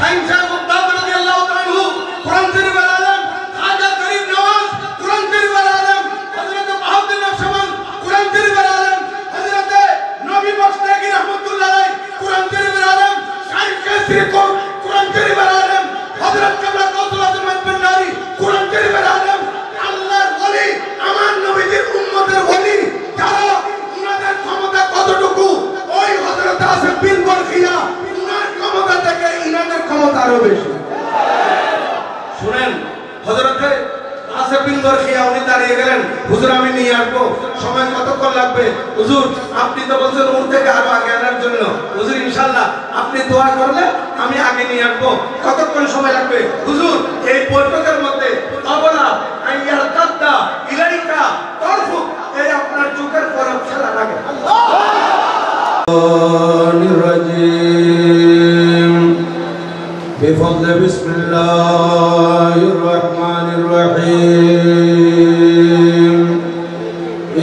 Sign সাহেব উদ্দাদ রাদিয়াল্লাহু তাআলা আনহু কুরআন শরীফের আলেম, খাজা গরিব নওয়াজ কুরআন শরীফের আলেম, হযরত বাহাউদ্দিন নকশবন্দ কুরআন শরীফের আলেম, হযরত নবী বখশতাগি রাহমাতুল্লাহ আলাইহি কুরআন শরীফের আলেম, শাইখ কেসরি কুরআন শরীফের আলেম, হযরত কাবলা গৌসুল আজম আল-বান্নারি কুরআন শরীফের আলেম। আল্লাহর ওলি, আমার নবীজির উম্মতের ওলি যারা, উনাদের ক্ষমতা কতটুকু, ওই হযরত আসিফ বিন বরখিয়া উনার ক্ষমতা থেকে ইনাদের ক্ষমতা আরো বেশি। শুনেন, হযরত আসিফ বিন বরখিয়া উনি দাঁড়িয়ে গেলেন, হুজুর আমি নিয়ে আসবো, সময় কতক্ষণ লাগবে? হুজুর আপনি তো বলছেন ওর থেকে আরো আগে আনার জন্য, হুজুর ইনশাআল্লাহ আপনি দোয়া করলে আমি আগে নিয়ে আসবো, কতক্ষণ সময় লাগবে? হুজুর এই বৈঠকের মধ্যে আবলা আইয়ার কাদ্দা ইলাইকা তরফু, এই আপনার চোখের পলক ফেলা লাগে। بفضل بسم الله الرحمن الرحيم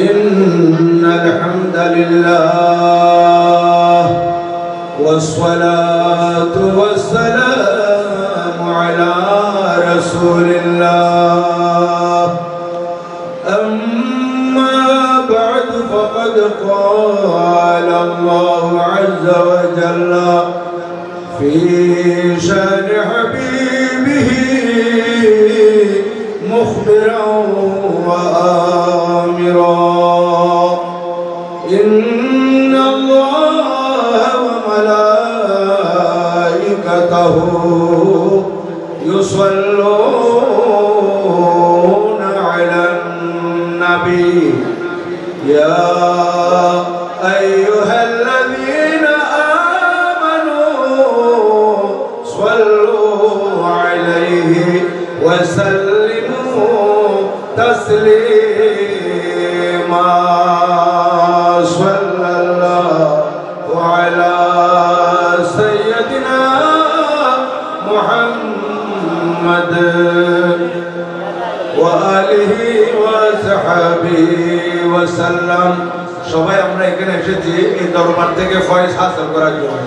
إن الحمد لله والصلاة والسلام على رسول الله أما بعد فقد قال الله عز وجل في شأن حبيبه مخبرا وآمرا إن الله وملائكته يصلون على النبي يا أيها الذين وسلموا تسليما صلى الله على سيدنا محمد وآله وصحبه وسلم। সবাই আমরা এখানে এসেছি এই দরবার থেকে ফয়েজ হাসিল করার জন্য।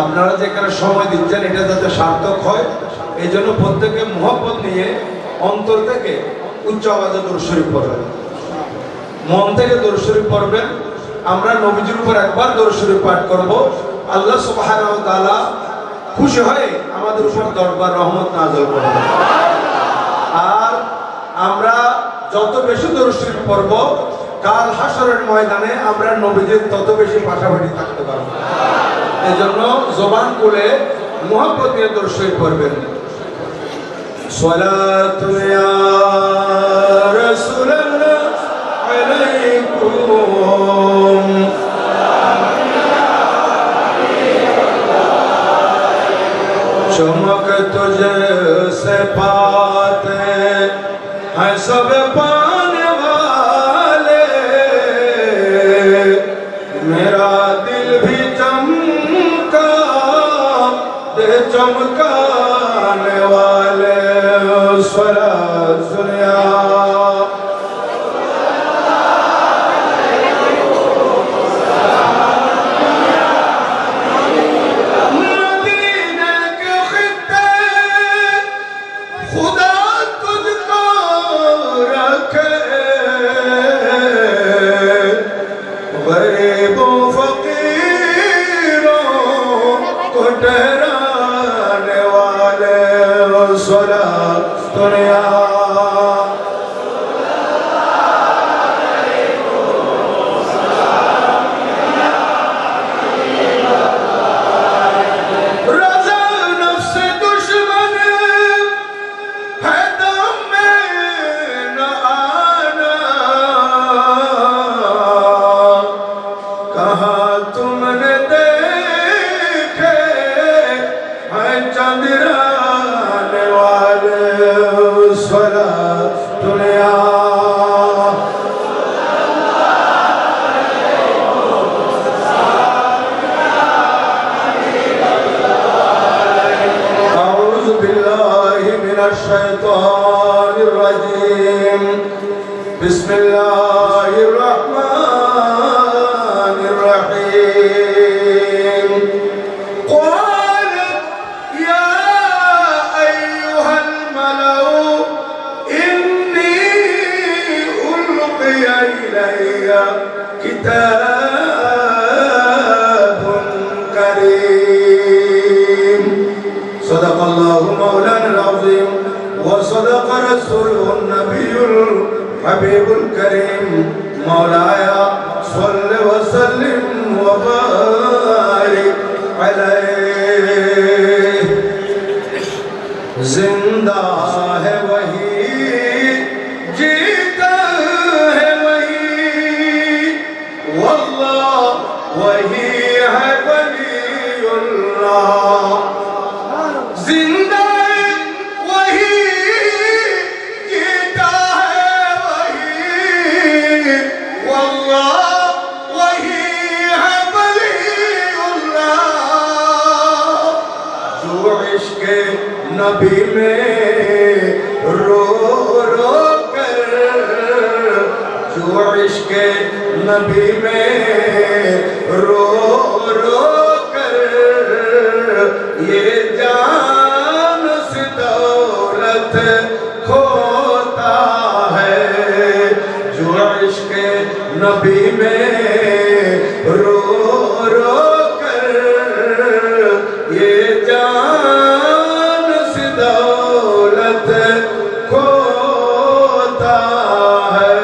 আপনারা যেখানে সময় দিচ্ছেন এটা যাতে সার্থক হয়, এই জন্য প্রত্যেকে মুহাব্বত নিয়ে অন্তর থেকে উচ্চ আওয়াজে দরুদ শরীফ পড়বেন, মন থেকে দরুদ শরীফ পড়বেন। আমরা নবীজির উপর একবার দরুদ শরীফ পাঠ করব, আল্লাহ সুবহানাহু ওয়া তাআলা খুশি হয়ে আমাদের উপর দরবার রহমত নাযিল করবেন। আর আমরা যত বেশি দরুদ শরীফ পড়ব, কাল হাশরের ময়দানে আমরা নবীজির তত বেশি পাশাপাশি থাকতে পারব। এই জন্য জবান খুলে মুহাব্বত নিয়ে দরুদ শরীফ পড়বেন। صلاة يا رسول الله عليكم चमक तुझे से पाते हैं सब पाने वाले, मेरा दिल भी चमका दे चमकाने वाले। सुनिया الشيطان الرجيم بسم الله الرحمن الرحيم قالت يا صدق الله مولانا العظيم وصدق رسوله النبي الحبيب الكريم مولاي صل وسلم وبارك عليه जिंदा है वही जीता है वही वल्लाह वही है वलीउल्लाह जिंदा है वही जीता है वही वल्लाह वही है वलीउल्लाह जो इश्क़ नबी में रो रो कर जो इश्क़ नबी में रो रो कर ये जान से दौलत खोता है जो इश्क़ नबी में रो रो कर ये जान दौलत खोता है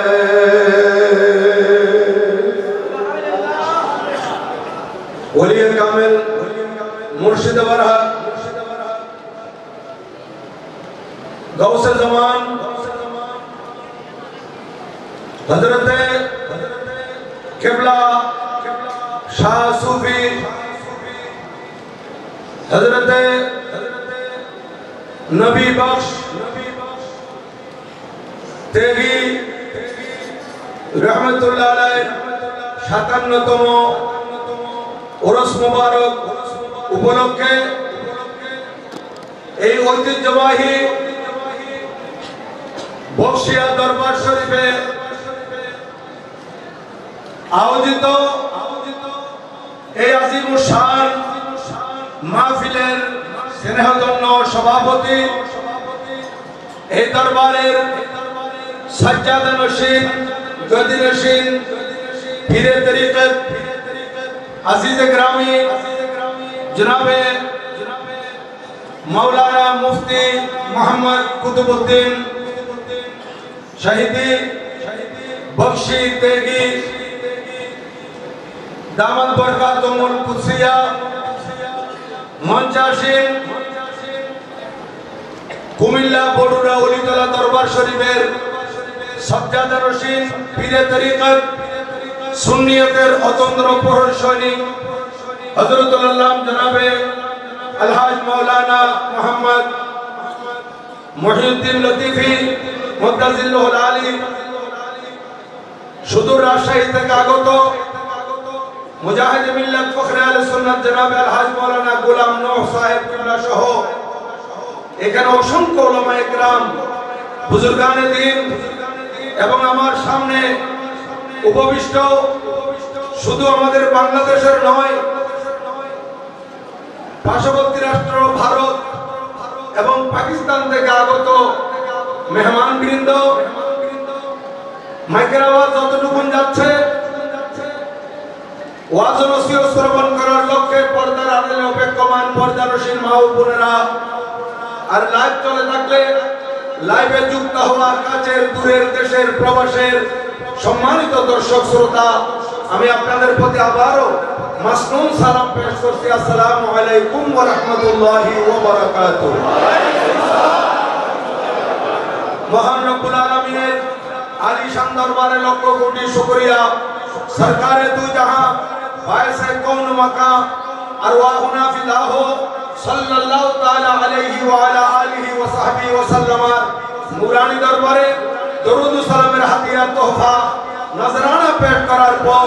वली कामिल मुर्शिद बरहक गौसे ज़मान हजरत किबला शाह सूफी हजरत नबी बख्श तेगी रहमतुल्लाह अलैह 57তম ওরস মুবারক উপলক্ষে এই ঐতিহ্যবাহী বক্সিয়া দরবার শরীফে আয়োজিত এই আজিমুস শান মাহফিলের স্নেহধন্য সভাপতি এই দরবারের সাজ্জাদা নশীন গদি নশীন পীরে তরিকত আজিজ গ্রামী জনাবে মাওলানা মুফতি মোহাম্মদ কুতুবউদ্দিন শহীদি বখশি তেগি দামাত বরকাতুল কুদসিয়া মঞ্চাসীন কুমিল্লা বড়ুরা অলিতলা দরবার শরীফের সাজ্জাদা নশীন পীরে তরিকত সুন্নিয়তের অতন্দ্র প্রহর সৈনিক হযরতুল আল্লাহ জনাবে আলহাজ মাওলানা মোহাম্মদ মহিউদ্দিন লতিফি মুদ্দাজিল্লাহুল আলী সুদূর রাজশাহী থেকে আগত মুজাহিদ মিল্লাত ফখরে আহলে সুন্নাত জনাবে আলহাজ মাওলানা গোলাম নূহ সাহেব কিবলা সহ এখানে অসংখ্য উলামায়ে কেরাম বুজুর্গানে দ্বীন এবং আমার সামনে উপবিষ্ট শুধু আমাদের বাংলাদেশের নয় পার্শ্ববর্তী রাষ্ট্র ভারত এবং পাকিস্তান থেকে আগত মেহমানবৃন্দ মাইকের আওয়াজ যতটুকু যাচ্ছে ওয়াজ ও নসিহত শ্রবণ করার লক্ষ্যে পর্দার আড়ালে অপেক্ষমান পর্দানশীল মা ও বোনেরা আর লাইভ চলে থাকলে লাইভে যুক্ত হওয়ার কাছের দূরের দেশের প্রবাসের সম্মানিত দর্শক শ্রোতা আমি আপনাদের প্রতি আবারও মাসনুন সালাম পেশ করছি। আসসালামু আলাইকুম ওয়া রাহমাতুল্লাহি ওয়া বারাকাতুহু। মহান রব্বুল আলামিনের আলিশান দরবারে লক্ষ কোটি শুকরিয়া। সরকারে দু জাহান বায়সে কৌন মাকা আরওয়াহুনা ফিদাহ সাল্লাল্লাহু তাআলা আলাইহি ওয়া আলা আলিহি ওয়া সাহবিহি ওয়া সাল্লাম নূরানী দরবারে দরুদ ও সালামের হাদিয়া তোহফা নজরানা পেশ করার পর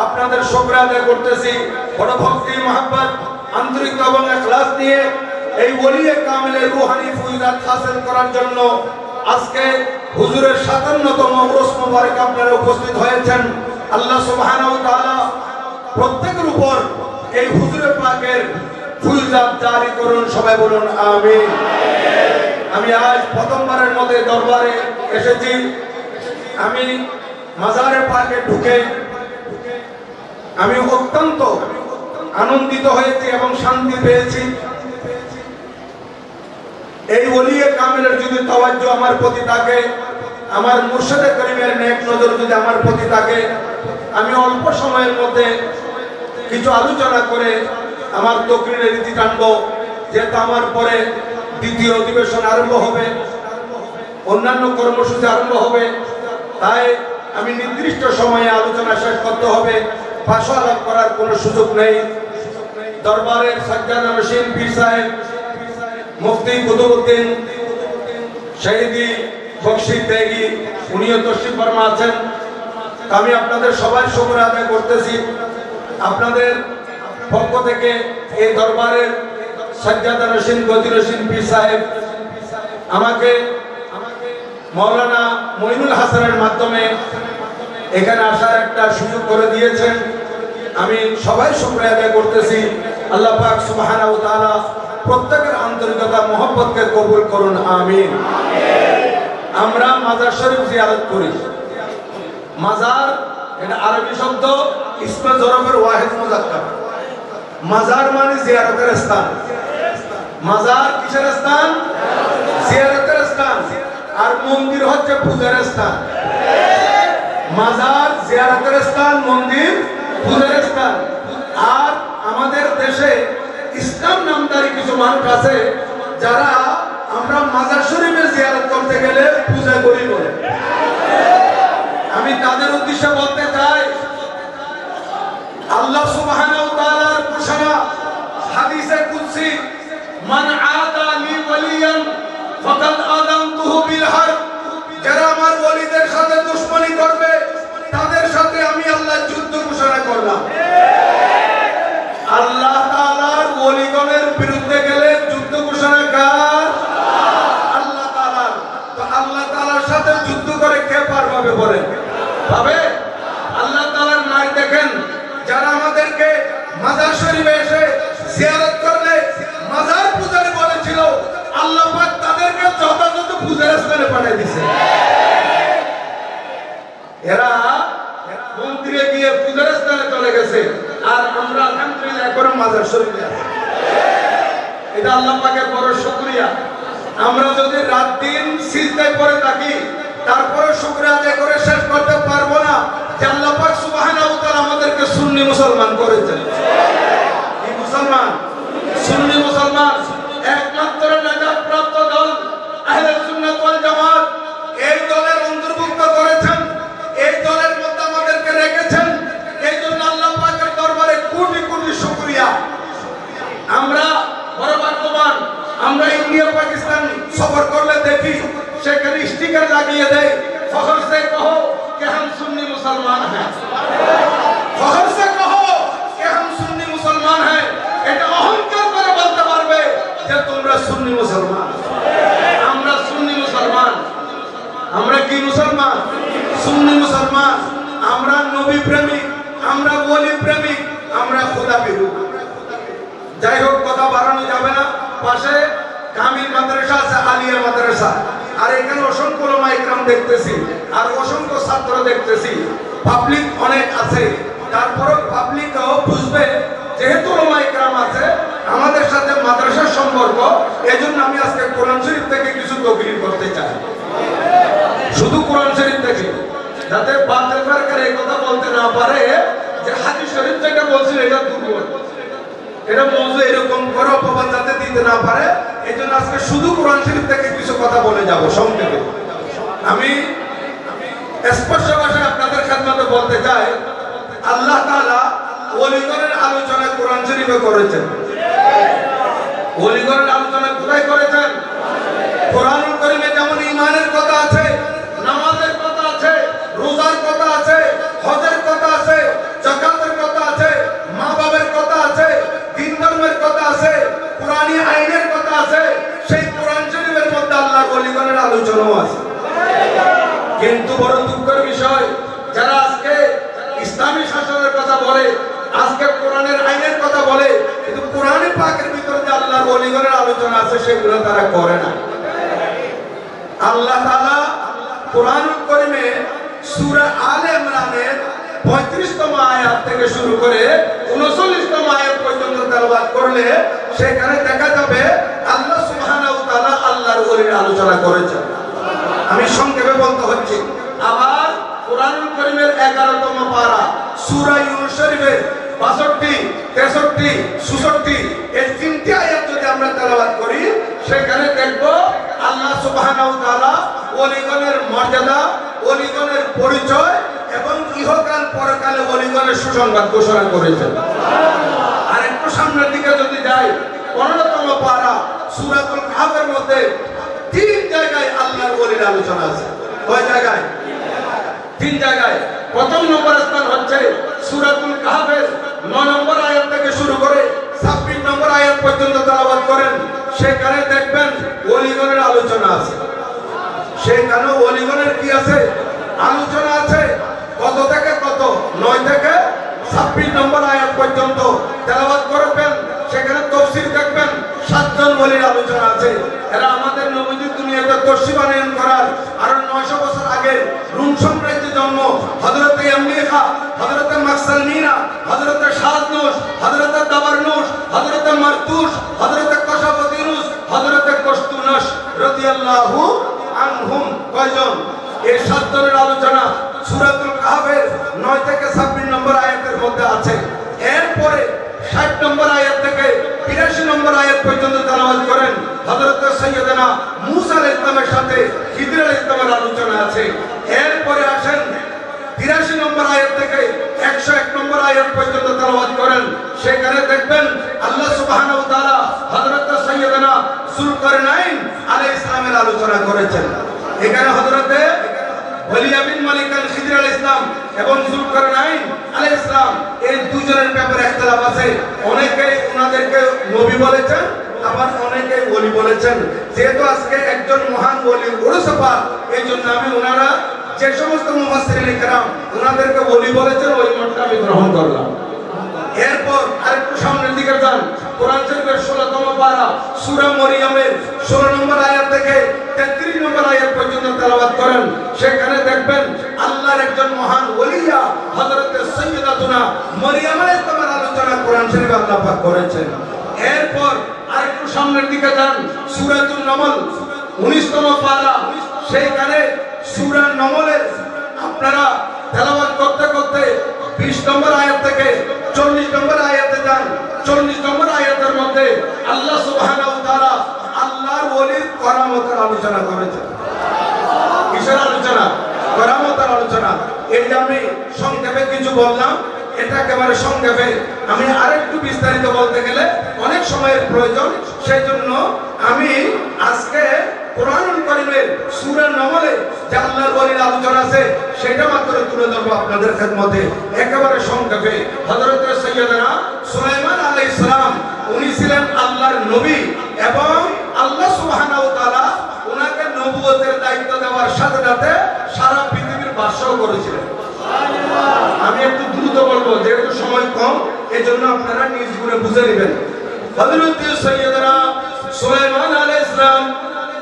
আপনাদের শুকরিয়া আদায় করতেছি। বড় ভক্তি মহব্বত আন্তরিকতা এবং ইখলাস নিয়ে এই ওলিয়ে কামিলের রূহানি ফয়দাত হাসিল করার জন্য আজকে হুজুরের 57তম ওরস মুবারক আপনারা উপস্থিত হয়েছেন। আল্লাহ সুবহানাহু ওয়া তাআলা প্রত্যেকের উপর এই হুজুরে পাকের ফুলজাত জারি করুন, সবাই বলুন আমিন। আমি আজ প্রথমবারের মতো দরবারে এসেছি। আমি মাজারে পাকে ঢুকে আমি অত্যন্ত আনন্দিত হয়েছি এবং শান্তি পেয়েছি। কামিলের যদি তাওয়াজ্জু আমার প্রতি থাকে, আমার মুর্শিদে করিমের নেক নজর যদি আমার প্রতি থাকে, আমি অল্প সময়ের মধ্যে কিছু আলোচনা করে আমার তকরিরের রীতি টানবো। যেহেতু আমার পরে দ্বিতীয় অধিবেশন আরম্ভ হবে, অন্যান্য কর্মসূচি আরম্ভ হবে, তাই আমি নির্দিষ্ট সময়ে আলোচনা শেষ করতে হবে। ভাষা আলাপ করার কোনো সুযোগ নেই। দরবারের সাজ্জাদ নসীন পীর সাহেব মুফতি কুতুবউদ্দিন শহীদি বখশি ত্যাগী উনিও তশরিফ ফরমা আছেন। আমি আপনাদের সবাই শুকরিয়া আদায় করতেছি। আপনাদের পক্ষ থেকে এই দরবারের সাজ্জাদ নসীন গদি নসীন পীর সাহেব আমাকে মাওলানা মঈনুল হাসানের মাধ্যমে এখানে আসার একটা সুযোগ করে দিয়েছেন। আমি সবাই শুকরিয়া আদায় করতেছি। আল্লাহ পাক সুবহানাহু ওয়া তাআলা প্রত্যেকের আন্তরিকতা মহব্বতকে কবুল করুন, আমিন। আমরা মাজার শরীফ জিয়ারত করি। মাজার এটা আরবি শব্দ, ইসমে জরফের ওয়াহিদ মুযাক্কার। মাজার মানে জিয়ারতের স্থান। মাজার কিসের স্থান? জিয়ারতের স্থান। আর মন্দির হচ্ছে পূজার স্থান। মাজার জিয়ারতের স্থান, মন্দির পূজার স্থান। আর আমাদের দেশে ইসলাম নামধারী কিছু মানুষ আছে যারা আমরা মাজার শরীফে জিয়ারত করতে গেলে পূজা করি বলে। আমি তাদের উদ্দেশ্যে বলতে চাই, আল্লাহ সুবহানাহু ওয়া তাআলার ঘোষণা হাদিসে কুদসি, মান আদা লি ওয়ালিয়ান ফাকাদ আযানতুহু বিল হারব। যারা আমার ওলিদের সাথে দুশমনি করবে তাদের সাথে আমি আল্লাহ যুদ্ধ ঘোষণা করলাম। আল্লাহ তাআলার ওলিগণের বিরুদ্ধে গেলে যুদ্ধ ঘোষণা কার? আল্লাহ তাআলার। তো আল্লাহ তাআলার সাথে যুদ্ধ করে কে পার পাবে বলেন? পাবে? আল্লাহ তাআলার নাই দেখেন, যারা আমাদেরকে মাজার শরীফে এসে জিয়ারত করলে মাজার পূজারি বলেছিল, আল্লাহ পাক তাদেরকে যথাযথ পূজার স্থানে পাঠিয়ে দিয়েছে। এরা মন্দিরে গিয়ে পূজার স্থানে চলে গেছে, আর আমরা আলহামদুলিল্লাহ এখন মাজার শরীফে আছি। এটা আল্লাহ পাকের বড় শুকরিয়া। আমরা যদি রাত দিন সিজদায় পড়ে থাকি, তারপরে শুকরিয়া আদায় করে শেষ করতে পারবো না যে আল্লাহ পাক সুবহানাহু ওয়া তাআলা আমাদেরকে সুন্নি মুসলমান করেছেন। কি মুসলমান? সুন্নি মুসলমান। একমাত্র নাজাত প্রাপ্ত দল আহলে সুন্নাত ওয়াল জামাত। এই দলের অন্তর্ভুক্ত করেছেন, এই দলের মধ্যে আমাদেরকে রেখেছেন। এই জন্য আল্লাহ পাকের দরবারে কোটি কোটি শুকরিয়া। আমরা বড় ভাগ্যবান। আমরা ইন্ডিয়া পাকিস্তান সফর করলে দেখি সেখানে স্টিকার লাগিয়ে দেয়, ফখর সে কহো कि हम सुन्नी मुसलमान हैं। फखर से कहो कि हम सुन्नी मुसलमान हैं। এটা অহংকার করে বলতে পারবে যে তোমরা সুন্নি মুসলমান। আমরা সুন্নি মুসলমান। আমরা কি মুসলমান? সুন্নি মুসলমান। আমরা নবী প্রেমিক, আমরা ওলি প্রেমিক, আমরা খোদা বিরু। যাই হোক, কথা বাড়ানো যাবে না। পাশে কামিল মাদ্রাসা আছে, আলিয়া মাদ্রাসা, আর এখানে অসংখ্য উলামা ইকরাম দেখতেছি, আর অসংখ্য ছাত্র দেখতেছি। পাবলিক অনেক আছে, তারপরও পাবলিকও বুঝবে যেহেতু উলামা ইকরাম আছে, আমাদের সাথে মাদ্রাসার সম্পর্ক। এজন্য আমি আজকে কোরআন শরীফ থেকে কিছু তকরির করতে চাই, শুধু কোরআন শরীফ থেকে, যাতে বাতিল ফারকার এই কথা বলতে না পারে যে হাদিস শরীফ থেকে বলছিল এটা দুর্বল, এটা মওযু এরকম করে অপবাদ যাতে দিতে না পারে। এই জন্য আজকে শুধু কোরআন শরীফ থেকে কিছু কথা বলে যাব সংক্ষেপে। আমি স্পষ্ট ভাষায় আপনাদের খেদমতে বলতে চাই, আল্লাহ তাআলা ওলিগণের আলোচনা কোরআন শরীফে করেছেন। ওলিগণের আলোচনা কোথায় করেছেন? কোরআনুল কারীমে যেমন ঈমানের কথা আছে, নামাজের কথা আছে, রোজার কথা আছে, হজের কথা আছে, যাকাতের কথা আছে, মা বাবার কথা আছে, দ্বীন ধর্মের কথা আছে, কুরআনী আইনের কথা আছে। সেই কোরআন শরীফের মধ্যে আল্লাহর ওলিগণের আলোচনাও আছে। কিন্তু বড় দুঃখের বিষয়, যারা আজকে ইসলামী শাসনের কথা বলে, আজকে কোরআনের আইনের কথা বলে, কিন্তু কোরআনে পাকের ভিতরে যে আল্লাহর ওলিগণের আলোচনা আছে সেগুলো তারা করে না। আল্লাহ তাআলা কোরআনুল কারীমে সূরা আলে ইমরানের 35তম আয়াত থেকে শুরু করে 39তম আয়াত পর্যন্ত তেলাওয়াত করলে সেখানে দেখা যাবে আল্লাহ সুবহানাহু ওয়া তাআলা আল্লাহর ওলির আলোচনা 65, 66 এই তিনটি আয়াত যদি আমরা তেলাওয়াত করি সেখানে দেখব আল্লাহ সুবহানাহু ওয়া তাআলা ওলিগণের মর্যাদা, ওলিগণের পরিচয় এবং ইহকাল পরকালে ওলিগণের সুসংবাদ ঘোষণা করেছেন। আর একটু সামনের দিকে যদি যাই 15তম পারা সূরাতুল কাহফের মধ্যে 3 জায়গায় আল্লাহর ওলির আলোচনা আছে। কয় জায়গায়? 3 জায়গায়। প্রথম নম্বর স্থান হচ্ছে সূরাতুল কাহফের 9 নম্বর আয়াত থেকে শুরু করে 26 নম্বর আয়াত পর্যন্ত তেলাওয়াত করেন, সেখানে দেখবেন ওলিগণের আলোচনা আছে। সেখানে ওলিগণের কি আছে? আলোচনা আছে। কত থেকে কত? 9 থেকে 26 নম্বর আয়াত পর্যন্ত তেলাওয়াত করবেন, সেখানে তাফসীর দেখবেন 7 জন ওলির আলোচনা আছে। এরা আমাদের নবীজি দুনিয়াতে তফসি বানায়ন করার আরো 900 বছর আগে রোম সাম্রাজ্যে জন্ম হযরত ইয়ামলিখা, হযরত মাকসালমিনা, হযরত শাহনুস, হযরত দাবারনুস, হযরত মারতুস, হযরত কশাফতিনুস, হযরত কশতুনাস রাদিয়াল্লাহু আনহুম। কয়জন? এই 7 জনের আলোচনা সূরাতুল কাহফের 9 থেকে 26 নম্বর আয়াতের মধ্যে আছে। এরপরে 60 নম্বর আয়াত থেকে 82 নম্বর আয়াত পর্যন্ত তেলাওয়াত করেন, হযরত সাইয়্যিদানা মূসা আলাইহিস সালামের সাথে খিদর আলাইহিস সালামের আলোচনা আছে। এরপরে আসেন 83 নম্বর আয়াত থেকে 101 নম্বর আয়াত পর্যন্ত তেলাওয়াত করেন, সেখানে দেখবেন আল্লাহ সুবহানাহু ওয়া তাআলা হযরত সাইয়্যিদানা যুলকারনাইন আলাইহিস সালামের আলোচনা করেছেন। এখানে হযরতে ওলিয়া বিন মালিক আল খিদর আলাইহিস সালাম এবং যুলকারনাইন আলাইহিস সালাম এই দুজনের ব্যাপারে ইখতিলাফ আছে। অনেকে ওনাদেরকে নবী বলেছেন, আবার অনেকে ওলি বলেছেন। যেহেতু আজকে একজন মহান ওলির উরুস পাক, এইজন্য আমি ওনারা যে সমস্ত মুফাসসিরিন کرام ওনাদেরকে ওলি বলেছেন ওই মতটা আমি গ্রহণ করলাম। এরপর আরেকটু সামনের দিকে যান, কোরআন শরীফের 16তম পারা সূরা মরিয়মের 16 নম্বর আয়াত থেকে 33 নম্বর আয়াত পর্যন্ত তেলাওয়াত করেন, সেখানে দেখবেন আল্লাহর একজন মহান ওলিয়া হযরত সাইয়্যিদাতুনা মরিয়ম আলাইহিস সালামের আলোচনা কোরআন শরীফে আল্লাহ পাক করেছেন। এরপর আরেকটু সামনের দিকে যান, সূরাতুন নমল 19তম পারা, সেইখানে সূরা নমলের আপনারা তেলাওয়াত করতে করতে 20 নম্বর আয়াত থেকে 40 নম্বর আয়াতে যান। 40 নম্বর আয়াতের মধ্যে আল্লাহ সুবহানাহু ওয়া তাআলা আল্লাহর ওলির করামতের আলোচনা করেছেন। কিসের আলোচনা? করামতের আলোচনা। এই যে আমি সংক্ষেপে কিছু বললাম, এটা একেবারে সংক্ষেপে। আমি আরেকটু বিস্তারিত বলতে গেলে অনেক সময়ের প্রয়োজন, সেজন্য আমি আজকে কোরআনুল কারীমের সূরা নমলে যে আল্লাহর ওলির আলোচনা আছে সেটা মাত্র তুলে ধরবো আপনাদের খেদমতে একেবারে সংক্ষেপে। হযরত সাইয়্যিদানা সুলাইমান আলাইহিস সালাম উনি ছিলেন আল্লাহর নবী এবং আল্লাহ সুবহানাহু ওয়া তাআলা ওনাকে নবুয়তের দায়িত্ব দেওয়ার সাথে সাথে সারা পৃথিবীর বাদশাহ করেছিলেন। আমি একটু দ্রুত বলবো যেহেতু সময় কম, এজন্য আপনারা নিজ গুণে বুঝে নেবেন। হযরত সাইয়্যিদানা সুলাইমান আলাইহিস সালাম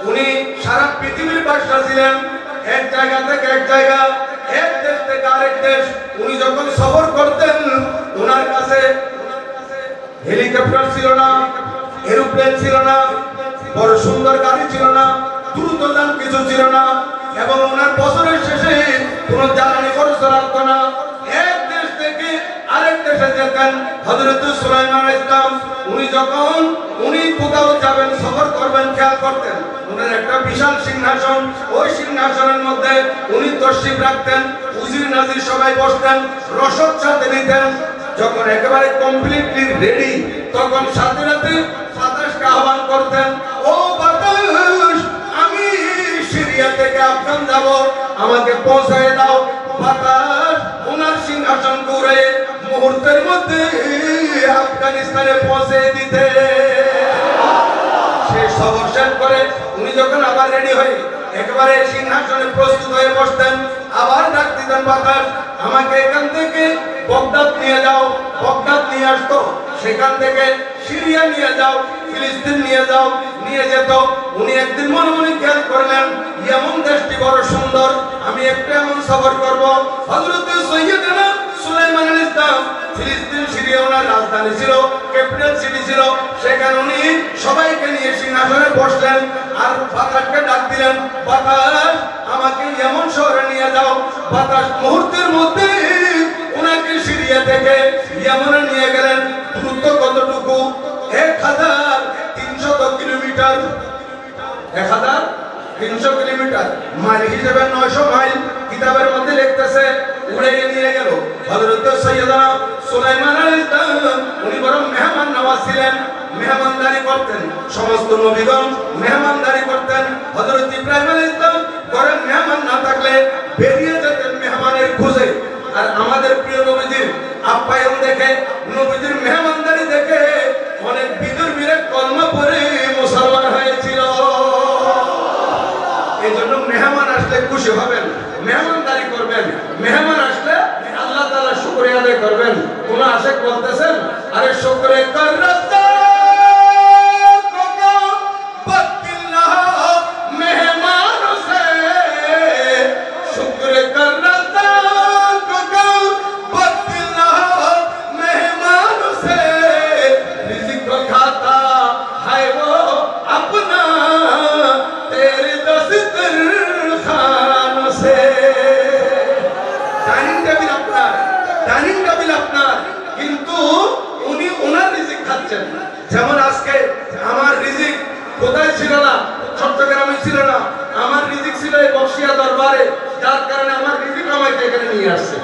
উনি সারা পৃথিবীর বাদশা ছিলেন। এক জায়গা থেকে এক জায়গা, এক দেশ থেকে আরেক দেশ উনি যখন সফর করতেন, ওনার কাছে হেলিকপ্টার ছিল না, এরোপ্লেন ছিল না, বড় সুন্দর গাড়ি ছিল না, দ্রুতযান কিছু ছিল না, এবং ওনার বছরের শেষে কোনো জ্বালানি খরচ লাগতো না। এক দেশ থেকে আরেক দেশে যেতেন হযরত সুলাইমান আলাইহিস সালাম। উনি যখন কোথাও যাবেন, সফর করবেন, খেয়াল করতেন ওনার একটা বিশাল সিংহাসন, ওই সিংহাসনের মধ্যে উনি তশরিফ রাখতেন, উজির নাজির সবাই বসতেন, রসদ সাথে নিতেন। যখন একেবারে কমপ্লিটলি রেডি, তখন সাথে সাথে বাতাসকে আহ্বান করতেন, ও বাতাস, আমি সিরিয়া থেকে আফগান যাব, আমাকে পৌঁছায় দাও। বাতাস ওনার সিংহাসন ঘুরে মুহূর্তের মধ্যে আফগানিস্তানে পৌঁছে দিতে। সে সফর শেষ করে উনি যখন আবার রেডি হয়ে একেবারে সিংহাসনে প্রস্তুত হয়ে বসতেন, আবার ডাক দিতেন, বাতাস, আমাকে এখান থেকে বগদাদ নিয়ে যাও। বগদাদ নিয়ে আসতো, সেখান থেকে সিরিয়া নিয়ে যাও, ফিলিস্তিন নিয়ে যাও, নিয়ে যেত। উনি একদিন মনে মনে খেয়াল করলেন, এমন দেশটি বড় সুন্দর, আমি একটু এমন সফর করব। হযরত সাইয়্যিদানা সুলাইমান আলাইহিস সালাম ফিলিস্তিন সিরিয়া ওনার রাজধানী ছিল, ক্যাপিটাল সিটি ছিল, সেখানে উনি সবাইকে নিয়ে সিংহাসনে বসলেন আর বাতাসকে ডাক দিলেন, বাতাস, আমাকে এমন শহরে নিয়ে যাও। বাতাস মুহূর্তের মধ্যে ওনাকে সিরিয়া থেকে ইয়েমেনে নিয়ে গেলেন। দ্রুত কিলোমিটার, 1300 কিলোমিটার, মাইল হিসেবে 900 মাইল। কিতাবের মধ্যে লিখতেছে উড়ে নিয়ে গেল হযরত সৈয়দনা সুলাইমান আলাইহিস সালাম। উনি বড় মেহমান নওয়াজ ছিলেন, মেহমানদারি করতেন, সমস্ত নবীগণ মেহমানদারি করতেন। হযরত ইব্রাহিম আলাইহিস সালাম ঘরে মেহমান না থাকলে বেরিয়ে যেতেন মেহমানের খোঁজে। আর আমাদের প্রিয় নবীজির আপ্যায়ন দেখে, নবীজির মেহমানদারি দেখে অনেক বিদুর্মীরা কলমা পড়ে মুসলমান হয়েছিল। এই জন্য মেহমান আসলে খুশি হবেন, মেহমানদারি করবেন। মেহমান আসলে আল্লাহ তাআলা শুকরিয়া আদায় করবেন। কোন আশেক বলতেছেন, আরে শুকরে কর রাস্তা যেমন আজকে আমার রিজিক কোথায় ছিল না, চট্টগ্রামে ছিল না, আমার রিজিক ছিল এই বক্সিয়া দরবারে, যার কারণে আমার রিজিক আমাকে এখানে নিয়ে আসছে।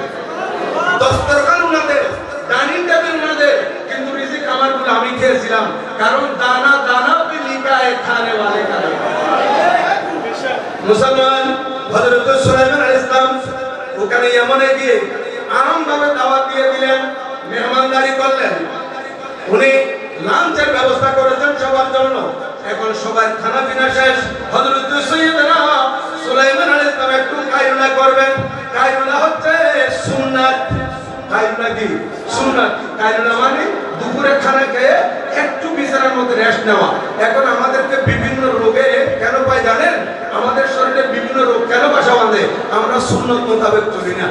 দস্তরখান উনাদের, ডাইনিং টেবিল উনাদের, কিন্তু রিজিক আমার গুলো আমি খেয়েছিলাম, কারণ দানা দানা পে লিখা है खाने वाले का। মুসলমান হযরত সুলাইমান আলাইহিস সালাম ওখানে ইয়েমেনে গিয়ে আরামভাবে দাওয়াত দিয়ে দিলেন, মেহমানদারি করলেন। উনি লাঞ্চের ব্যবস্থা করেছেন সবার জন্য। এখন সবার খানা পিনা শেষ, হযরত সৈয়দনা সুলাইমান আলাইহিস সালাম একটু কায়রুলা করবেন। কায়রুলা হচ্ছে সুন্নাত। কায়রুলা কি? সুন্নাত। কায়রুলা মানে দুপুরে খানা খেয়ে একটু বিছানার মধ্যে রেস্ট নেওয়া। এখন আমাদেরকে বিভিন্ন রোগে কেন পাই জানেন? আমাদের শরীরে বিভিন্ন রোগ কেন বাসা বাঁধে? আমরা সুন্নত মোতাবেক চলি না।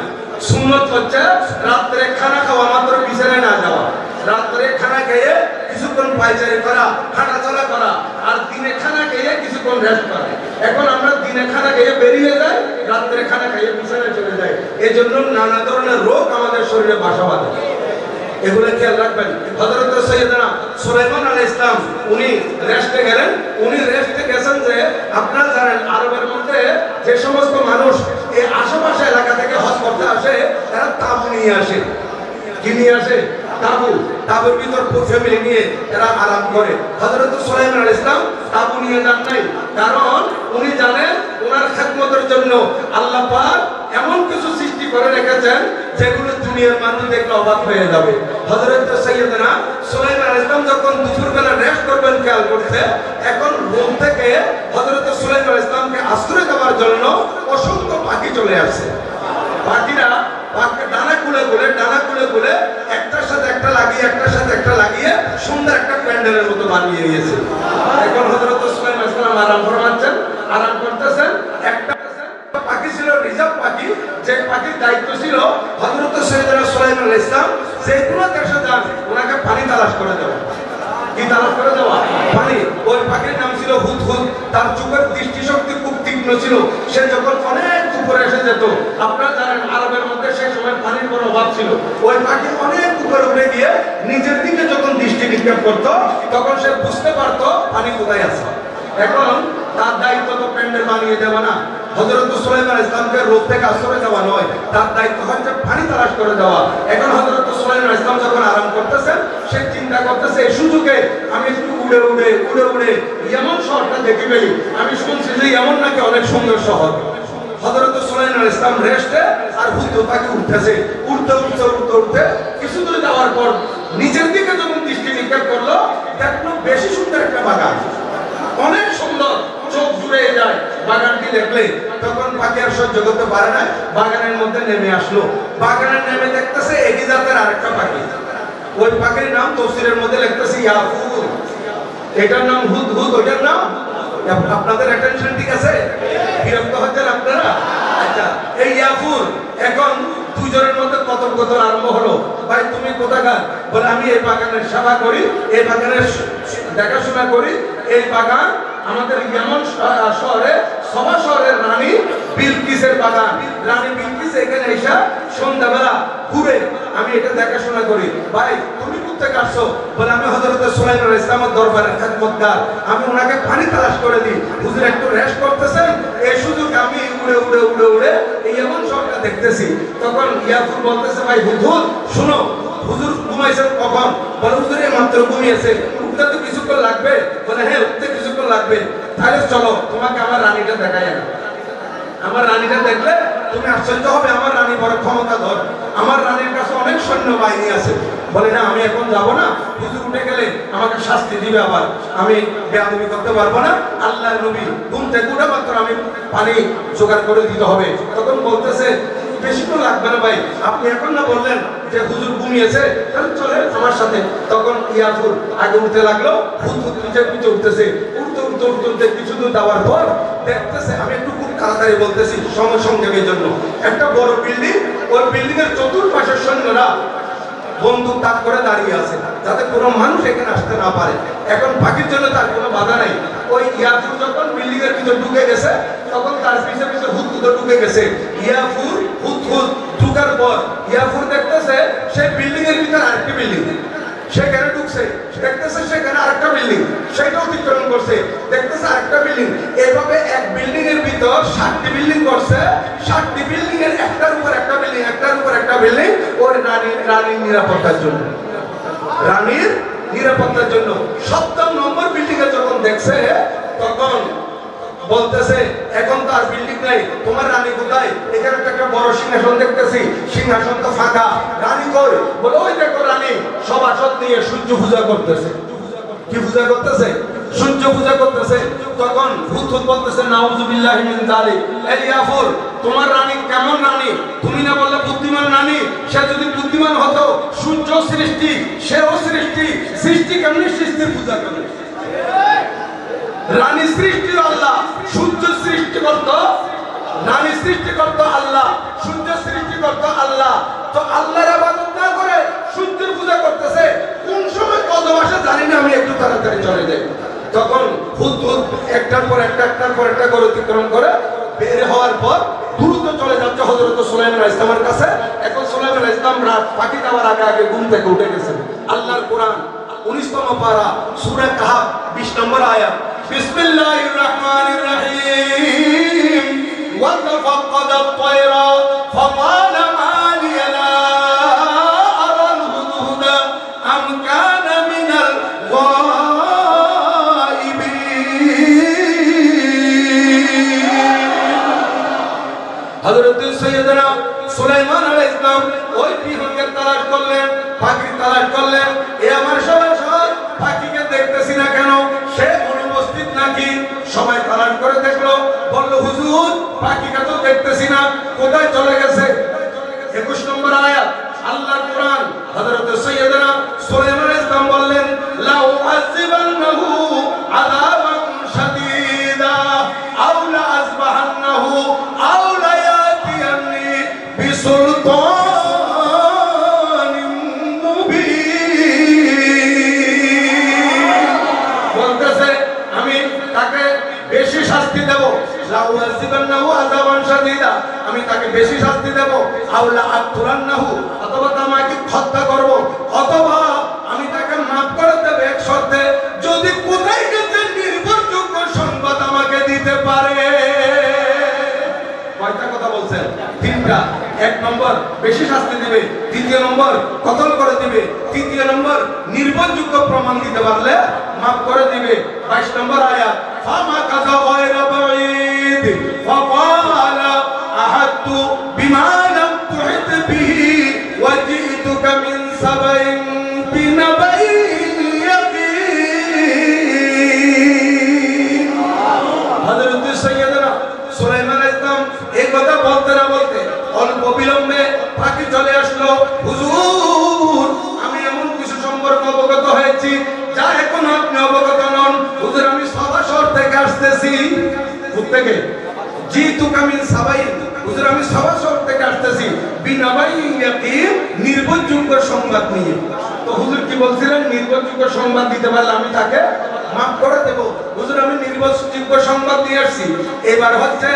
সুন্নত হচ্ছে রাত্রে খানা খাওয়া মাত্র বিছানায় না যাওয়া, রাত্রে খানা খেয়ে কিছুক্ষণ পায়চারি করা, হাঁটাচলা করা, আর দিনে খানা খেয়ে কিছুক্ষণ রেস্ট করা। এখন আমরা দিনে খানা খেয়ে বেরিয়ে যাই, রাত্রে খানা খেয়ে বিছানায় চলে যাই। এই জন্য নানা ধরনের রোগ আমাদের শরীরে বাসা বাঁধে। এগুলো খেয়াল রাখবেন। হযরত সৈয়দনা সুলাইমান আলাইহিস সালাম উনি রেস্টে গেলেন। উনি রেস্টে গেছেন যে আপনারা জানেন আরবের মধ্যে যে সমস্ত মানুষ এই আশেপাশে এলাকা থেকে হজ করতে আসে, তারা তাঁবু নিয়ে আসে। কি নিয়ে আসে? তাঁবু। তাঁবুর ভিতর ফ্যামিলি নিয়ে এরা আরাম করে। হযরত সুলাইমান আলাইহিস সালাম তাঁবু নিয়ে যান নাই, কারণ উনি জানেন ওনার খেদমতের জন্য আল্লাহ পাক এমন কিছু সৃষ্টি করে রেখেছেন যেগুলো দুনিয়ার মানুষ দেখলে অবাক হয়ে যাবে। হযরত সৈয়দনা সুলাইমান আলাইহিস সালাম যখন দুপুরবেলা রেস্ট করবেন খেয়াল করতে, এখন রুম থেকে হযরত সুলাইমান আলাইহিস সালামকে আশ্রয় দেওয়ার জন্য অসংখ্য পাখি চলে আসছে। পাখিরা ডানা খুলে খুলে একটার সাথে একটা লাগিয়ে, একটার সাথে একটা লাগিয়ে সুন্দর একটা প্যান্ডেলের মতো বানিয়ে নিয়েছে। এখন হযরত সুলাইমান আলাইহিস সালাম আরাম ফরমাচ্ছেন, আরাম করতেছেন। একটা পাখি ছিল রিজার্ভ পাখি, যে পাখির দায়িত্ব ছিল হযরত সৈয়দনা সুলাইমান আলাইহিস সালাম যে কোনো দেশে যান ওনাকে পানি তালাশ করে দেওয়া। কি তালাশ করে দেওয়া? পানি। ওই পাখির নাম ছিল হুদহুদ। তার চোখের দৃষ্টিশক্তি খুব তীক্ষ্ণ ছিল। সে যখন অনেক উপরে এসে যেত, আপনারা জানেন আরবের মধ্যে সেই সময় পানির বড় অভাব ছিল। ওই পাখি অনেক উপরে উঠে গিয়ে নিজের দিকে যখন দৃষ্টি নিক্ষেপ করত, তখন সে বুঝতে পারত পানি কোথায় আছে। এখন তার দায়িত্ব তো প্যান্ডেল বানিয়ে দেওয়া না, হযরত সুলাইমান আলাইহিস সালামকে রোদ থেকে আশ্রয় দেওয়া নয়, তার দায়িত্ব হচ্ছে পানি তালাশ করে দেওয়া। এখন হযরত সুলাইমান আলাইহিস সালাম যখন আরাম করতেছেন, সে চিন্তা করতেছে এই সুযোগে আমি একটু উড়ে উড়ে ইয়েমন শহরটা দেখে ফেলি। আমি শুনছি যে ইয়েমন নাকি অনেক সুন্দর শহর। হযরত সুলাইমান আলাইহিস সালাম রেস্টে আর হুদহুদ পাখি উঠতেছে। উঠতে কিছু দূর যাওয়ার পর নিচের দিকে যখন দৃষ্টি নিক্ষেপ করলো, দেখলো বেশি সুন্দর একটা বাগান, অনেক সুন্দর, চোখ জুড়ে যায় বাগানটি দেখলে। তখন পাখি আর সহ্য করতে পারে না, বাগানের মধ্যে নেমে আসলো। বাগানে নেমে দেখতেছে একই জাতের আরেকটা পাখি। ওই পাখির নাম তাফসীরের মধ্যে লিখতেছে ইয়াফুর, এটার নাম হুদহুদ, ওটার নাম। আপনাদের অ্যাটেনশন ঠিক আছে? বিরক্ত হচ্ছেন আপনারা? আচ্ছা, এই ইয়াফুর এখন দুজনের মধ্যে কথোপকথন আরম্ভ হলো। ভাই তুমি কোথাকার? বলে আমি এই বাগানের সেবা করি, এই বাগানের দেখাশোনা করি, এই বাগান আমাদের ইয়ামান শহরে সভা শহরের রানী বিলকিসের বাগান। রানী বিলকিস এখানে এসে সন্ধ্যাবেলা ঘুরে, আমি এটা দেখাশোনা করি। ভাই তুমি কোথেকে আসছো? বলে আমি হযরত সুলাইমান আলাইহিস সালামের দরবারের খেদমতগার, আমি ওনাকে পানি তালাশ করে দিই। হুজুর একটু রেস্ট করতেছেন, এই সুযোগ আমি উড়ে উড়ে উড়ে উড়ে এই এমন শহরটা দেখতেছি। তখন ইয়াকুব বলতেছে, ভাই হুজুর শুনো, হুজুর ঘুমাইছেন কখন? বলে হুজুর এই মাত্র ঘুমিয়েছে, উঠতে তো কিছুক্ষণ লাগবে। বলে হ্যাঁ উঠতে কিছুক্ষণ লাগবে, তাহলে চলো তোমাকে আমার রানীটা দেখাই। আমার রানীটা দেখলে তুমি আশ্চর্য হবে, আমার রানী বড় ক্ষমতাধর, আমার রানীর কাছে অনেক সৈন্য বাহিনী আছে। বলে না আমি এখন যাব না, হুজুর উঠে গেলে আমাকে শাস্তি দিবে, আবার আমি বেয়াদবি করতে পারবো না। আল্লাহর নবী ঘুম থেকে উঠে মাত্র আমি পানি জোগাড় করে দিতে হবে। তখন বলতেছে বেশিক্ষণ লাগবে না ভাই, আপনি এখন না বললেন যে হুজুর ঘুমিয়েছে, তাহলে চলে আমার সাথে। তখন ইয়াকুব আগে উঠতে লাগলো, হুজুর পিছে পিছে উঠতেছে, উঠতে উঠতে উঠতে উঠতে কিছু দূর যাওয়ার পর দেখতেছে, আমি একটু খুব তাড়াতাড়ি বলতেছি সময় সংক্ষেপের জন্য, একটা বড় বিল্ডিং, ওই বিল্ডিং এর চতুর্পাশের সৈন্যরা বন্দুক তাক করে দাঁড়িয়ে আছে, যাতে কোনো মানুষ এখানে আসতে না পারে। এখন পাখির জন্য তার কোনো বাধা নাই। ওই ইয়াকুব যখন বিল্ডিং এর ভিতর ঢুকে গেছে, তখন তার পিছে পিছে হুদহুদ ঢুকে গেছে। ইয়াকুব হুদহুদ ঢুকার পর ইয়াকুব দেখতেছে সেই বিল্ডিং এর ভিতর আরেকটি বিল্ডিং, সেখানে ঢুকছে, দেখতেছে সেখানে আরেকটা বিল্ডিং, সেটা অতিক্রম করছে, দেখতেছে আরেকটা বিল্ডিং। এইভাবে এক বিল্ডিং এর ভিতর 7টি বিল্ডিং করছে, 7টি বিল্ডিং এর একটার উপর একটা বিল্ডিং, একটার উপর একটা বিল্ডিং, ওর রানীর নিরাপত্তার জন্য, রানীর নিরাপত্তার জন্য। 7ম নম্বর বিল্ডিং এ যখন দেখছে, তখন বলতেছে এখন তো আর বিল্ডিং নাই, তোমার রানী কোথায়? এখানে একটা বড় সিংহাসন দেখতেছি, সিংহাসন তো ফাঁকা, রানী কই? বলে ওই দেখো রানী সভাসদ নিয়ে সূর্য পূজা করতেছে। কি পূজা করতেছে? সূর্য পূজা করতেছে। তখন হুদহুদ বলতেছে নাউযুবিল্লাহি মিন যালিক, এই ইয়াকুব তোমার রানী কেমন রানী? তুমি না বললে বুদ্ধিমান রানী, সে যদি বুদ্ধিমান হতো, সূর্য সৃষ্টি, সেও সৃষ্টি, সৃষ্টি কেমনি সৃষ্টির পূজা করে? রানী সৃষ্টি আল্লাহ, সূর্য সৃষ্টি করত, রানী সৃষ্টি করত আল্লাহ, সূর্য সৃষ্টি করত আল্লাহ। তো আল্লাহর ইবাদত না করে সূর্যের পূজা করতেছে, কোন সময় কদম আসে জানি না, আমি একটু তাড়াতাড়ি চলে যাই। তখন হুদহুদ একটার পর একটা, একটার পর একটা করে অতিক্রম করে বের হওয়ার পর দ্রুত চলে যাচ্ছে হযরত সুলাইমান আলাইহিস সালামের কাছে। এখন সুলাইমান আলাইহিস সালাম রাত পাখি দেওয়ার আগে আগে ঘুম থেকে উঠে গেছেন। আল্লাহর কোরআন 19তম পারা সূরা কাহফ 20 নম্বর আয়াত, বিসমিল্লাহির রহমানির রহিম, ওয়া তাফাক্কাদা আত-তায়রা ফাকালা মা লিয়া লা আরাল হুদহুদা আম কানা মিনাল গায়িবিন। হযরত সাইয়েদনা সুলাইমান আলাইহিস সালাম ওই পিহনকে তালাশ করলেন, পাখির তালাশ করলেন। এ আমার সভাসদ, পাখিকে দেখতেছি না কেন, সে অনুপস্থিত নাকি? সবাই তালাশ করে দেখলো, বলল হুজুর পাখিকে তো দেখতেছি না, কোথায় চলে গেছে? 21 নম্বর আয়াত আল্লাহর কোরআন, হযরত সাইয়েদনা সুলাইমান আলাইহিস সালাম বললেন লাউ আযিবান্নাহু আযাবান শাদীদা আও লা আযবাহান্নাহু আও লা ইয়াতিয়ানি বিসুলতানিন মুবিন। বলতেছে আমি তাকে বেশি শাস্তি দেব, লাউ আযিবান্নাহু আযাবান শাদীদা, আমি তাকে বেশি শাস্তি দেব, আও লা আতুরান্নাহু, অথবা তাকে হত্যা করব, অথবা আমি তাকে মাফ করে দেব এক শর্তে, যদি কোথায় গেছে নির্ভরযোগ্য সংবাদ আমাকে দিতে পারে। কয়টা কথা বলছেন? 3টা। 1 নম্বর বেশি শাস্তি দিবে, 2 নম্বর কতল করে দিবে, 3 নম্বর নির্ভরযোগ্য প্রমাণ দিতে পারলে মাফ করে দিবে। 22 নম্বর আয়াত, ফামা কাযা গায়রা বাঈদ ফাকালা আহাতু বিমা লাম তুহিত বিহি ওয়া জিতুকা মিন সাবাইন বিনাবাইন ইয়াকিন। হযরত সাইয়েদনা সুলাইমান আলাইহিস সালাম এই কথা বলতে না বলতে অল্প বিলম্বে পাখি চলে আসলো। হুজুর আমি এমন কিছু সম্পর্কে অবগত হয়েছি যা এখন আপনি অবগত নন। হুজুর আমি সাবা শহর থেকে আসতেছি। কোত্থেকে? জিতুকা মিন সাবাইন, হুজুর আমি সাবা শহর থেকে আসতেছি বিনাবাইন ইয়াকিন, নির্ভরযোগ্য সংবাদ নিয়ে। তো হুজুর কি বলছিলেন? নির্ভরযোগ্য সংবাদ দিতে পারলে আমি তাকে মাফ করে দেব। হুজুর আমি দুঃখ সংবাদ নিয়ে আসছি। এবার হচ্ছে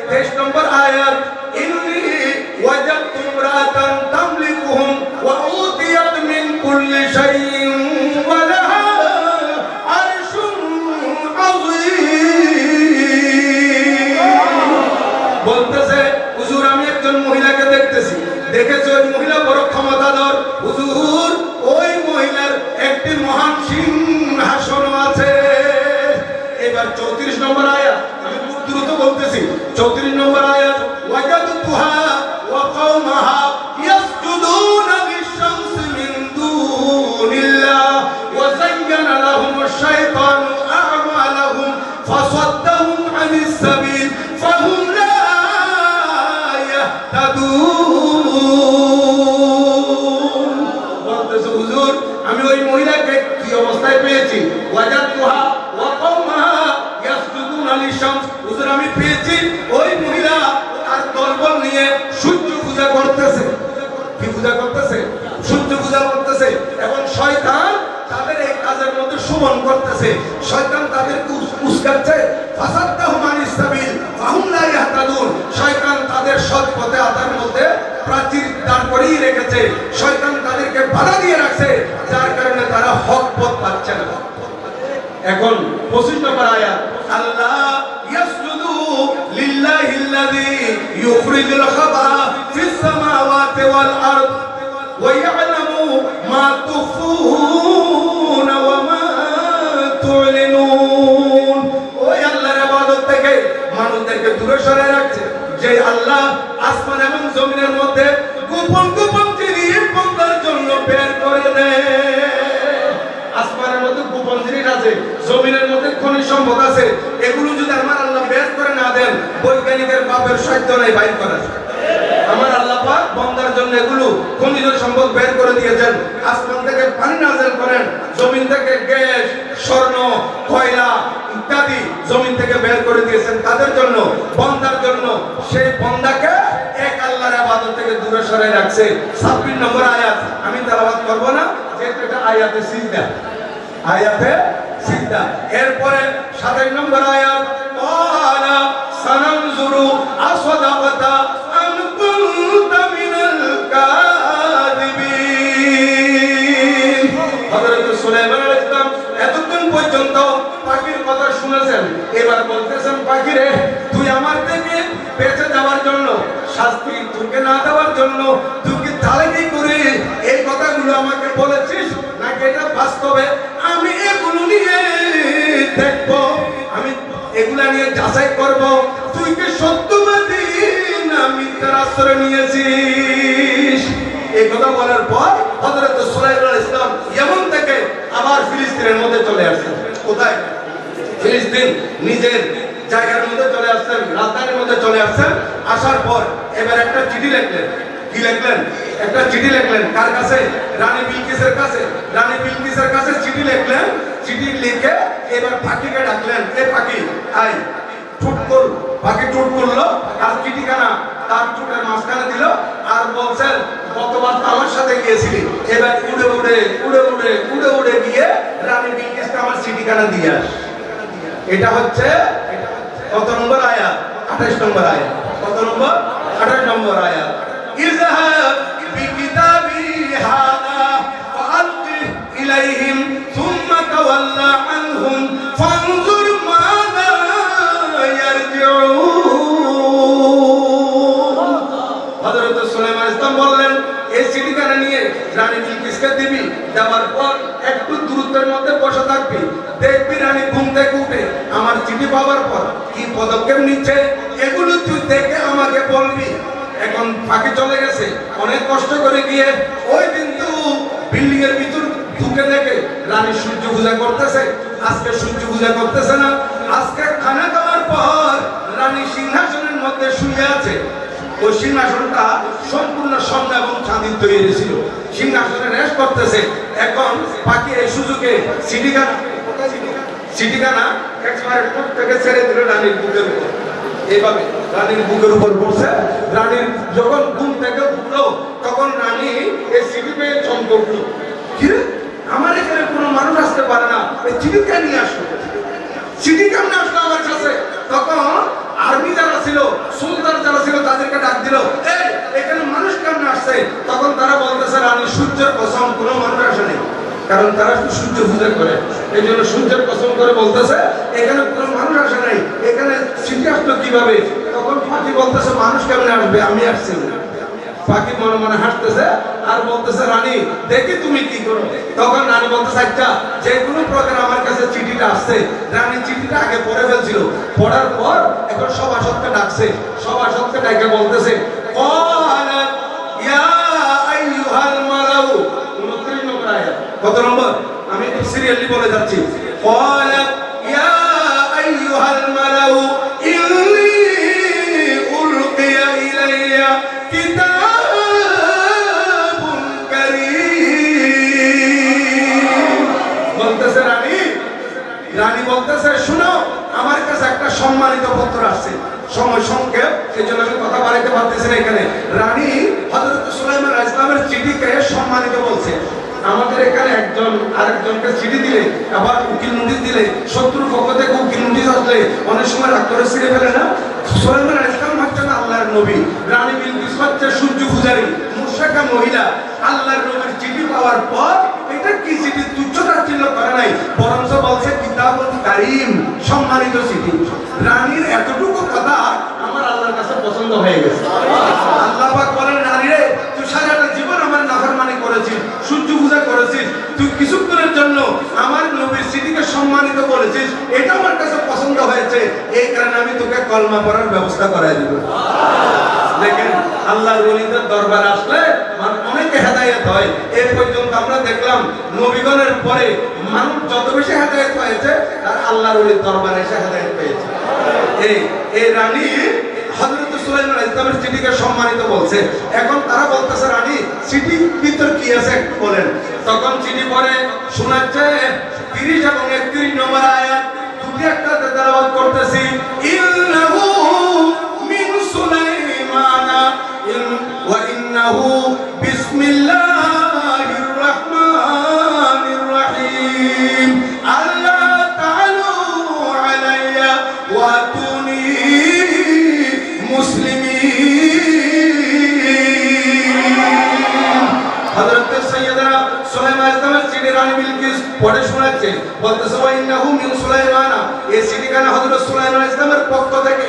23 নম্বর আয়াত, ইন্নী ওয়াজাদতু ইমরাতান তামলিকুহুম ওয়া উতিয়াত মিন কুল্লি শাইইন ওয়া লাহা আরশুন আযীম। বলতেছে হুজুর আমি একজন মহিলাকে দেখতেছি, দেখেছি ওই মহিলা বড় ক্ষমতাধর হুজুর, ওই মহিলার একটি মহান সিংহাসন আছে। এবার 34 নম্বর আয়াত, আমি খুব দ্রুত বলতেছি। 34 নম্বর আয়াত, ওয়াজাদতুহা ওয়া কওমাহা ইয়াসজুদুনা লিশ-শামসি মিন দুনিল্লাহ ওয়া যায়্যানা লাহুমুশ শাইতানু আ'মালাহুম ফাসাদ্দাহুম আনিস সাবিল ফাহুম লা ইয়াহতাদুন। বলতেছে হুজুর আমি ওই মহিলাকে কি অবস্থায় পেয়েছি, ওয়াজাদতুহা ওয়া কওমাহা ইয়াসজুদুনা লিশ-শামস, হুজুর আমি পেয়েছি ওই মহিলা আর দলবল নিয়ে সূর্য পূজা করতেছে। কি পূজা করতেছে? সূর্য পূজা করতেছে। এবং শয়তান তাদের এই কাজের মধ্যে সুমন করতেছে, শয়তান তাদেরকে উস্কাচ্ছে। ফাসাদ্দাহুম আনিস সাবিল ফাহুম লা ইয়াহতাদুন, শয়তান তাদের সৎ পথে আসার মধ্যে প্রাচীর দাঁড় করিয়ে রেখেছে, শয়তান তাদেরকে বাধা দিয়ে রাখছে, যার কারণে তারা হক পথ পাচ্ছে না। এখন 25 নম্বর আয়াত, আল্লাহ ইয়াসজুদু লিল্লাহিল্লাযী ইউখরিজুল খাবা ফিস সামাওয়াতি ওয়াল আরদ ওয়া ইয়ালামু মা তুখফুনা ওয়া মা তু'লিনুন। ওই আল্লাহর ইবাদত থেকে মানুষদেরকে দূরে সরায় রাখছে যে আল্লাহ আসমান এবং জমিনের মধ্যে গোপন গোপন জিনিস বান্দার জন্য বের করে দেয়। আসমানের মধ্যে গোপন জিনিস আছে, জমিনের মধ্যে খনিজ সম্পদ আছে, এগুলো যদি আমার আল্লাহ বের করে না দেন, বৈজ্ঞানিকের বাপের সাধ্য নাই বাইর করা। আমার আল্লাহ পাক বান্দার জন্য এগুলো খনিজ সম্পদ বের করে দিয়েছেন। আসমান থেকে পানি নাযিল করেন, জমিন থেকে গ্যাস, স্বর্ণ, কয়লা ইত্যাদি জমিন থেকে বের করে দিয়েছেন তাদের জন্য, বান্দার জন্য। সেই বান্দাকে এক আল্লাহর ইবাদত থেকে দূরে সরাই রাখছে। 26 নম্বর আয়াত, আমি তেলাওয়াত করব না যেহেতু এটা আয়াতে সিজদা, আয়াতে সিজদা। এরপরে 27 নম্বর আয়াত, ওয়ালা সানানজুরু আসাদাকাতা আম কুনতা মিনাল কাযিবিন। হযরত সুলাইমান আলাইহিস সালাম এতক্ষণ পর্যন্ত পাখির কথা শুনেছেন, এবার বলতেছেন পাখিরে তুই আমার থেকে বেঁচে যাওয়ার জন্য, শাস্তি তোকে না দেওয়ার জন্য তুই কি চালাকি করে এই কথাগুলো আমাকে বলেছিস, নাকি এটা বাস্তবে আমি এগুলো নিয়ে দেখব, আমি এগুলা নিয়ে যাচাই করব তুই কি সত্যবাদী না মিথ্যার আশ্রয় নিয়েছিস। এই কথা বলার পর হযরত সুলাইমান আলাইহিস সালাম ইয়েমেন থেকে আবার ফিলিস্তিনের মধ্যে চলে আসছেন। কোথায়? ফিলিস্তিন নিজের জায়গার মধ্যে চলে আসছেন, রাজধানীর মধ্যে চলে আসছেন। আসার পর এবার একটা চিঠি লিখলেন। কি লিখলেন? একটা চিঠি লিখলেন। কার কাছে? রানী বিলকিসের কাছে। রানী বিলকিসের কাছে চিঠি লিখলেন। চিঠি লিখে এবার পাখিকে ডাকলেন, এ পাখি আয় টুট কর। পাখি টুট করলো আর চিঠিখানা তার টুটের মাঝখানে দিল আর বলছেন গতবার আমার সাথে গিয়েছিলি, এবার উড়ে উড়ে উড়ে উড়ে উড়ে উড়ে গিয়ে রানী বিলকিসকে আমার চিঠিখানা দিয়ে আস। এটা হচ্ছে কত নম্বর আয়াত? 28 নম্বর আয়াত। কত নম্বর? 28 নম্বর আয়াত। ইযহাব বিকিতাবি হাযা ফাআলকি ইলাইহিম সুম্মা তাওয়াল্লা আনহুম ফানজুর মাযা ইয়ারজিউন। হযরত সুলাইমান ইসলাম বললেন এই চিঠিখানা নিয়ে রানী বিলকিসকে দিবি, দেওয়ার পর একটু দূরত্বের মধ্যে বসে থাকবি, দেখবি রানী ঘুম থেকে উঠে আমার চিঠি পাওয়ার পর কি পদক্ষেপ নিচ্ছে এগুলো তুই দেখে আমাকে বলবি। এখন ফাঁকি চলে গেছে, অনেক কষ্ট করে গিয়ে ওই কিন্তু বিল্ডিং এর ভিতর ঢুকে দেখে রানী সূর্য পূজা করতেছে। আজকে সূর্য পূজা করতেছে না, আজকে খানা খাওয়ার পর রানী সিংহাসনের মধ্যে শুয়ে আছে। ওই সিংহাসনটা সম্পূর্ণ স্বর্ণ এবং চাঁদির তৈরি ছিল, সিংহাসনে রেস্ট করতেছে। এখন পাখি এই সুযোগে চিঠিখানা একেবারে ঠোঁট থেকে ছেড়ে দিল রানীর বুকের উপর। এইভাবে রানীর বুকের উপর বসে রানীর যখন ঘুম থেকে উঠলো তখন রানী এই চিঠি পেয়ে চমকে উঠলো, কি রে আমার এখানে কোনো মানুষ আসতে পারে না, এই চিঠি কেন নিয়ে আসলো? চিঠি কেমন আসলো আমার কাছে? রানী সূর্যের কসম কোনো মানুষ আসে নাই, কারণ তারা সূর্য পূজা করে, এই জন্য সূর্যের কসম করে বলতেছে এখানে কোনো মানুষ আসে নাই, এখানে চিঠি আসলো কিভাবে? তখন পাখি বলতেছে মানুষ কেমনে আসবে, আমি আসছি না। পাখি মনে মনে হাসতেছে আর বলতেছে রানী দেখি তুমি কি করো। তখন রানী বলতেছে আচ্ছা যে কোনো প্রকার আমার কাছে চিঠিটা আসছে। রানী চিঠিটা আগে পড়ে ফেলছিল, পড়ার পর এখন সভাসদকে ডাকছে, সভাসদকে ডাকে বলতেছে ক্বালাত ইয়া আইয়ুহাল মালাউ, 29 নম্বর আয়াত। কত নম্বর? আমি একটু সিরিয়ালি বলে যাচ্ছি। ক্বালাত ইয়া আইয়ুহাল মালাউ ইন্নী উলকিয়া ইলাইয়া কিতাবুন কারীম। বলতেছে রানী বলতেছে শুনো, আমার কাছে একটা সম্মানিত পত্র আসছে। সময় সংক্ষেপ, এই জন্য আমি কথা বাড়াইতে পারতেছি না। এখানে রানী হযরত সুলাইমান আলাইহিস সালামের চিঠিকে সম্মানিত বলছে। আমাদের এখানে একজন আরেকজনকে চিঠি দিলে, আবার উকিল নোটিশ দিলে, শত্রুর পক্ষ থেকে উকিল নোটিশ আসলে অনেক সময় রাগ করে ছিঁড়ে ফেলে না? সুলাইমান আলাইহিস সালাম হচ্ছেন আল্লাহর নবী, রানী বিলকিস হচ্ছে সূর্য পূজারী মুশরিকা মহিলা। আল্লাহর নবীর চিঠি পাওয়ার পর এটা কি চিঠি তুচ্ছ-তাচ্ছিল্য করে নাই, বরঞ্চ বলছে কিতাবুন কারীম, সম্মানিত চিঠি। রানীর এতটুকু কথা আমার আল্লাহর কাছে পছন্দ হয়ে গেছে। আল্লাহ পাক বলেন রানী রে, তুই সারাটা জীবন আমার নাফরমানি করেছিস, সূর্য পূজা করেছিস, তুই কিছুক্ষণের জন্য আমার নবীর চিঠিকে সম্মানিত করেছিস, এটা আমার কাছে পছন্দ হয়েছে, এই কারণে আমি তোকে কলমা পড়ার ব্যবস্থা করাই দিব। দেখেন আল্লাহর ওলিদের দরবারে আসলে অনেকে হেদায়েত হয়। এই পর্যন্ত আমরা দেখলাম নবীগণের পরে মানুষ যত বেশি হেদায়েত হয়েছে তার আল্লাহর ওলির দরবারে এসে হেদায়েত পেয়েছে। এই রানী হযরত সুলাইমান আলাইহিস সালামের চিঠিকে সম্মানিত বলছে। এখন তারা বলতেছে রানী চিঠির ভিতর কি আছে একটু বলেন। তখন চিঠি পড়ে শোনাচ্ছে 30 এবং 31 নম্বর আয়াত, দুটি একটা তেলাওয়াত করতেছি। ইন্নাহু মিন সুলাইমানা ওয়া ইন্নাহু বিসমিল্লাহির রাহমানির রাহিম। আল্লাহ তাআলা আলাইয়া ওয়া আতুনি মুসলিমিন। হযরত সাইয়্যিদানা সুলাইমান আলাইহিস সালামের চিঠি রানী বিলকিস পড়ে শোনাচ্ছে, বলতেছে ওয়া ইন্নাহু মিন সুলাইমানা, এই চিঠিখানা হযরত সুলাইমান আলাইহিস সালামের পক্ষ থেকে।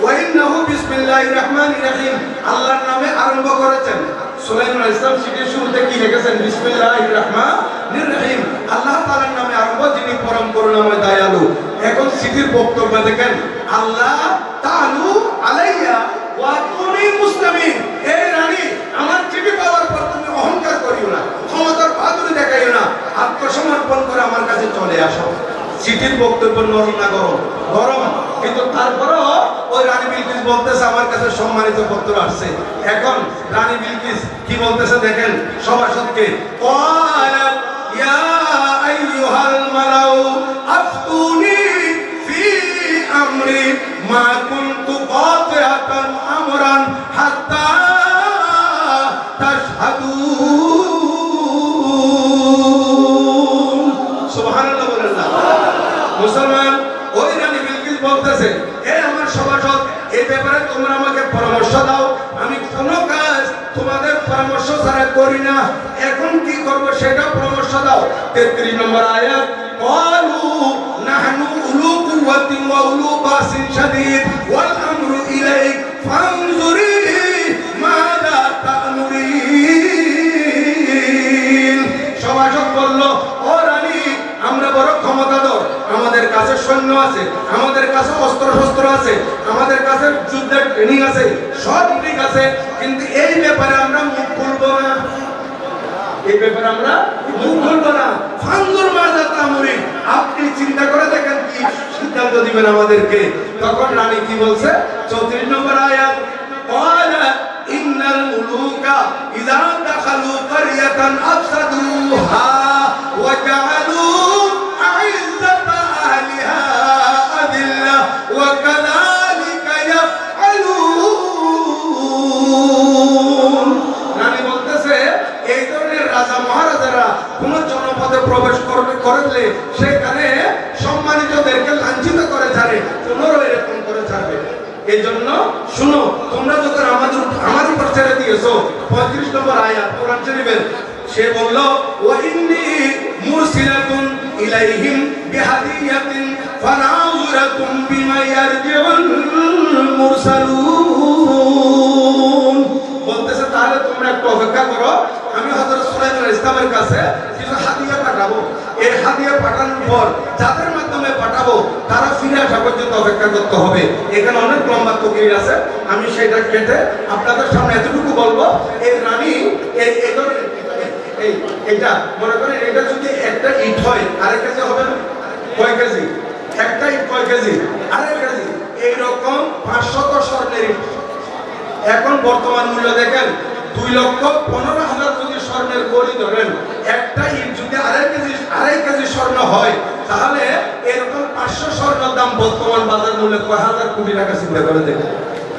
ওয়া ইন্নাহু বিসমিল্লাহির রাহমানির রাহিম, আল্লাহর নামে আরম্ভ করেছেন। সুলাইমান আলাইহিস সালাম চিঠির শুরুতে কি লিখেছেন? বিসমিল্লাহির রাহমানির রাহিম, আল্লাহ তাআলার নামে আরম্ভ, যিনি পরম করুণাময় দয়ালু। এখন চিঠির বক্তব্য দেখেন, আল্লাহ তাআলু আলাইয়া ওয়া আতুনি মুসলিমিন। এই রানী আমার চিঠি পাওয়ার পর তুমি অহংকার করিও না, ক্ষমতার বাহাদুরি দেখাইও না, আত্মসমর্পণ করে আমার কাছে চলে আসো। চিঠির বক্তব্য নরম না গরম? গরম। কিন্তু তারপরেও ওই রানী বিলকিস বলতেছে আমার কাছে সম্মানিত পত্র আসছে। এখন রানী বিলকিস কি বলতেছে দেখেন সভাসদকে, ক্বালাত ইয়া আইয়ুহাল মালাউ আফতুনি ফি আমরি মা কুনতু কাতিআতান আমরান হাত্তা তাশহাদুন। সুবহানাল্লাহ বলেন না? মুসলমান ওই রানী বিলকিস বলতেছে, হে আমার সভাসদ, এই ব্যাপারে তোমরা আমাকে পরামর্শ দাও, আমি কোনো কাজ তোমাদের পরামর্শ ছাড়া করি না, এখন কি করব সেটা পরামর্শ দাও। 33 নম্বর আয়াত, ক্বালু নাহনু উলু কুওয়াতিন ওয়া উলু বাসিন শাদীদ ওয়াল আমরু ইলাইক ফানজুরি মাযা তা'মুরিন। সভাসদ বলল, ও রানী, আমরা বড় ক্ষমতাধর, আমাদের কাছে সৈন্য আছে, আমাদের কাছে অস্ত্র শস্ত্র আছে, আমাদের কাছে যুদ্ধের ট্রেনিং আছে, সব ঠিক আছে, কিন্তু এই ব্যাপারে আমরা মুখ খুলবো না, এই ব্যাপারে আমরা মুখ খুলবো না। ফানজুর মাযা তা'মুরিন, আপনি চিন্তা করে দেখেন কি সিদ্ধান্ত দিবেন আমাদেরকে। তখন রানী কি বলছে? 34 নম্বর আয়াত, ক্বালা ইন্নাল মুলুকা ইযা দাখালু ক্বরিয়াতান আফসাদুহা ওয়া জাআলু আ'ইজ্জাতা আহলিহা আযিল্লা ওয়া কাযালিকা ইয়াফআলুন। রানী বলতেছে এই ধরনের রাজা মহারাজারা কোন জনপদে প্রবেশ করলে সেখানে সম্মানিতদেরকে লাঞ্ছিত করে ছাড়ে, পুনরায় এরকম করে ছাড়বে। এই জন্য শুনো, তোমরা যখন আমার উপর ছেড়ে দিয়েছো 35 নম্বর আয়াত কোরআন শরীফের সে বলল ওয়া ইন্নী মুরসিলাতুন ইলাইহিম বিহাদিয়াতিন ফানাযুরাতুম বিমা ইয়ারজিউল মুরসালুন বলতেছে তাহলে তোমরা একটু অপেক্ষা করো আমি হযরত সুলাইমান ইসলামের কাছে কিছু হাদিয়া পাঠাবো এই হাদিয়া পাঠানোর পর যাদের মাধ্যমে পাঠাবো তারা ফিরে আসা পর্যন্ত অপেক্ষা করতে হবে এখানে অনেক লম্বা তকরির আছে আমি সেটা কেটে আপনাদের সামনে এতটুকু বলবো এই রানী এইটা মনে করেন এটা যদি একটা ইট হয় আরেক কেজি হবে না কয় কেজি একটা ইট কয় কেজি আরেক কেজি এইরকম 500 স্বর্ণের ইট এখন বর্তমান মূল্য দেখেন 2,15,000 যদি স্বর্ণের গড়ি ধরেন একটা ইট যদি আড়াই কেজি স্বর্ণ হয় তাহলে এরকম 500 স্বর্ণের দাম বর্তমান বাজার মূল্যে কয় হাজার কোটি টাকা চিন্তা করে দেখেন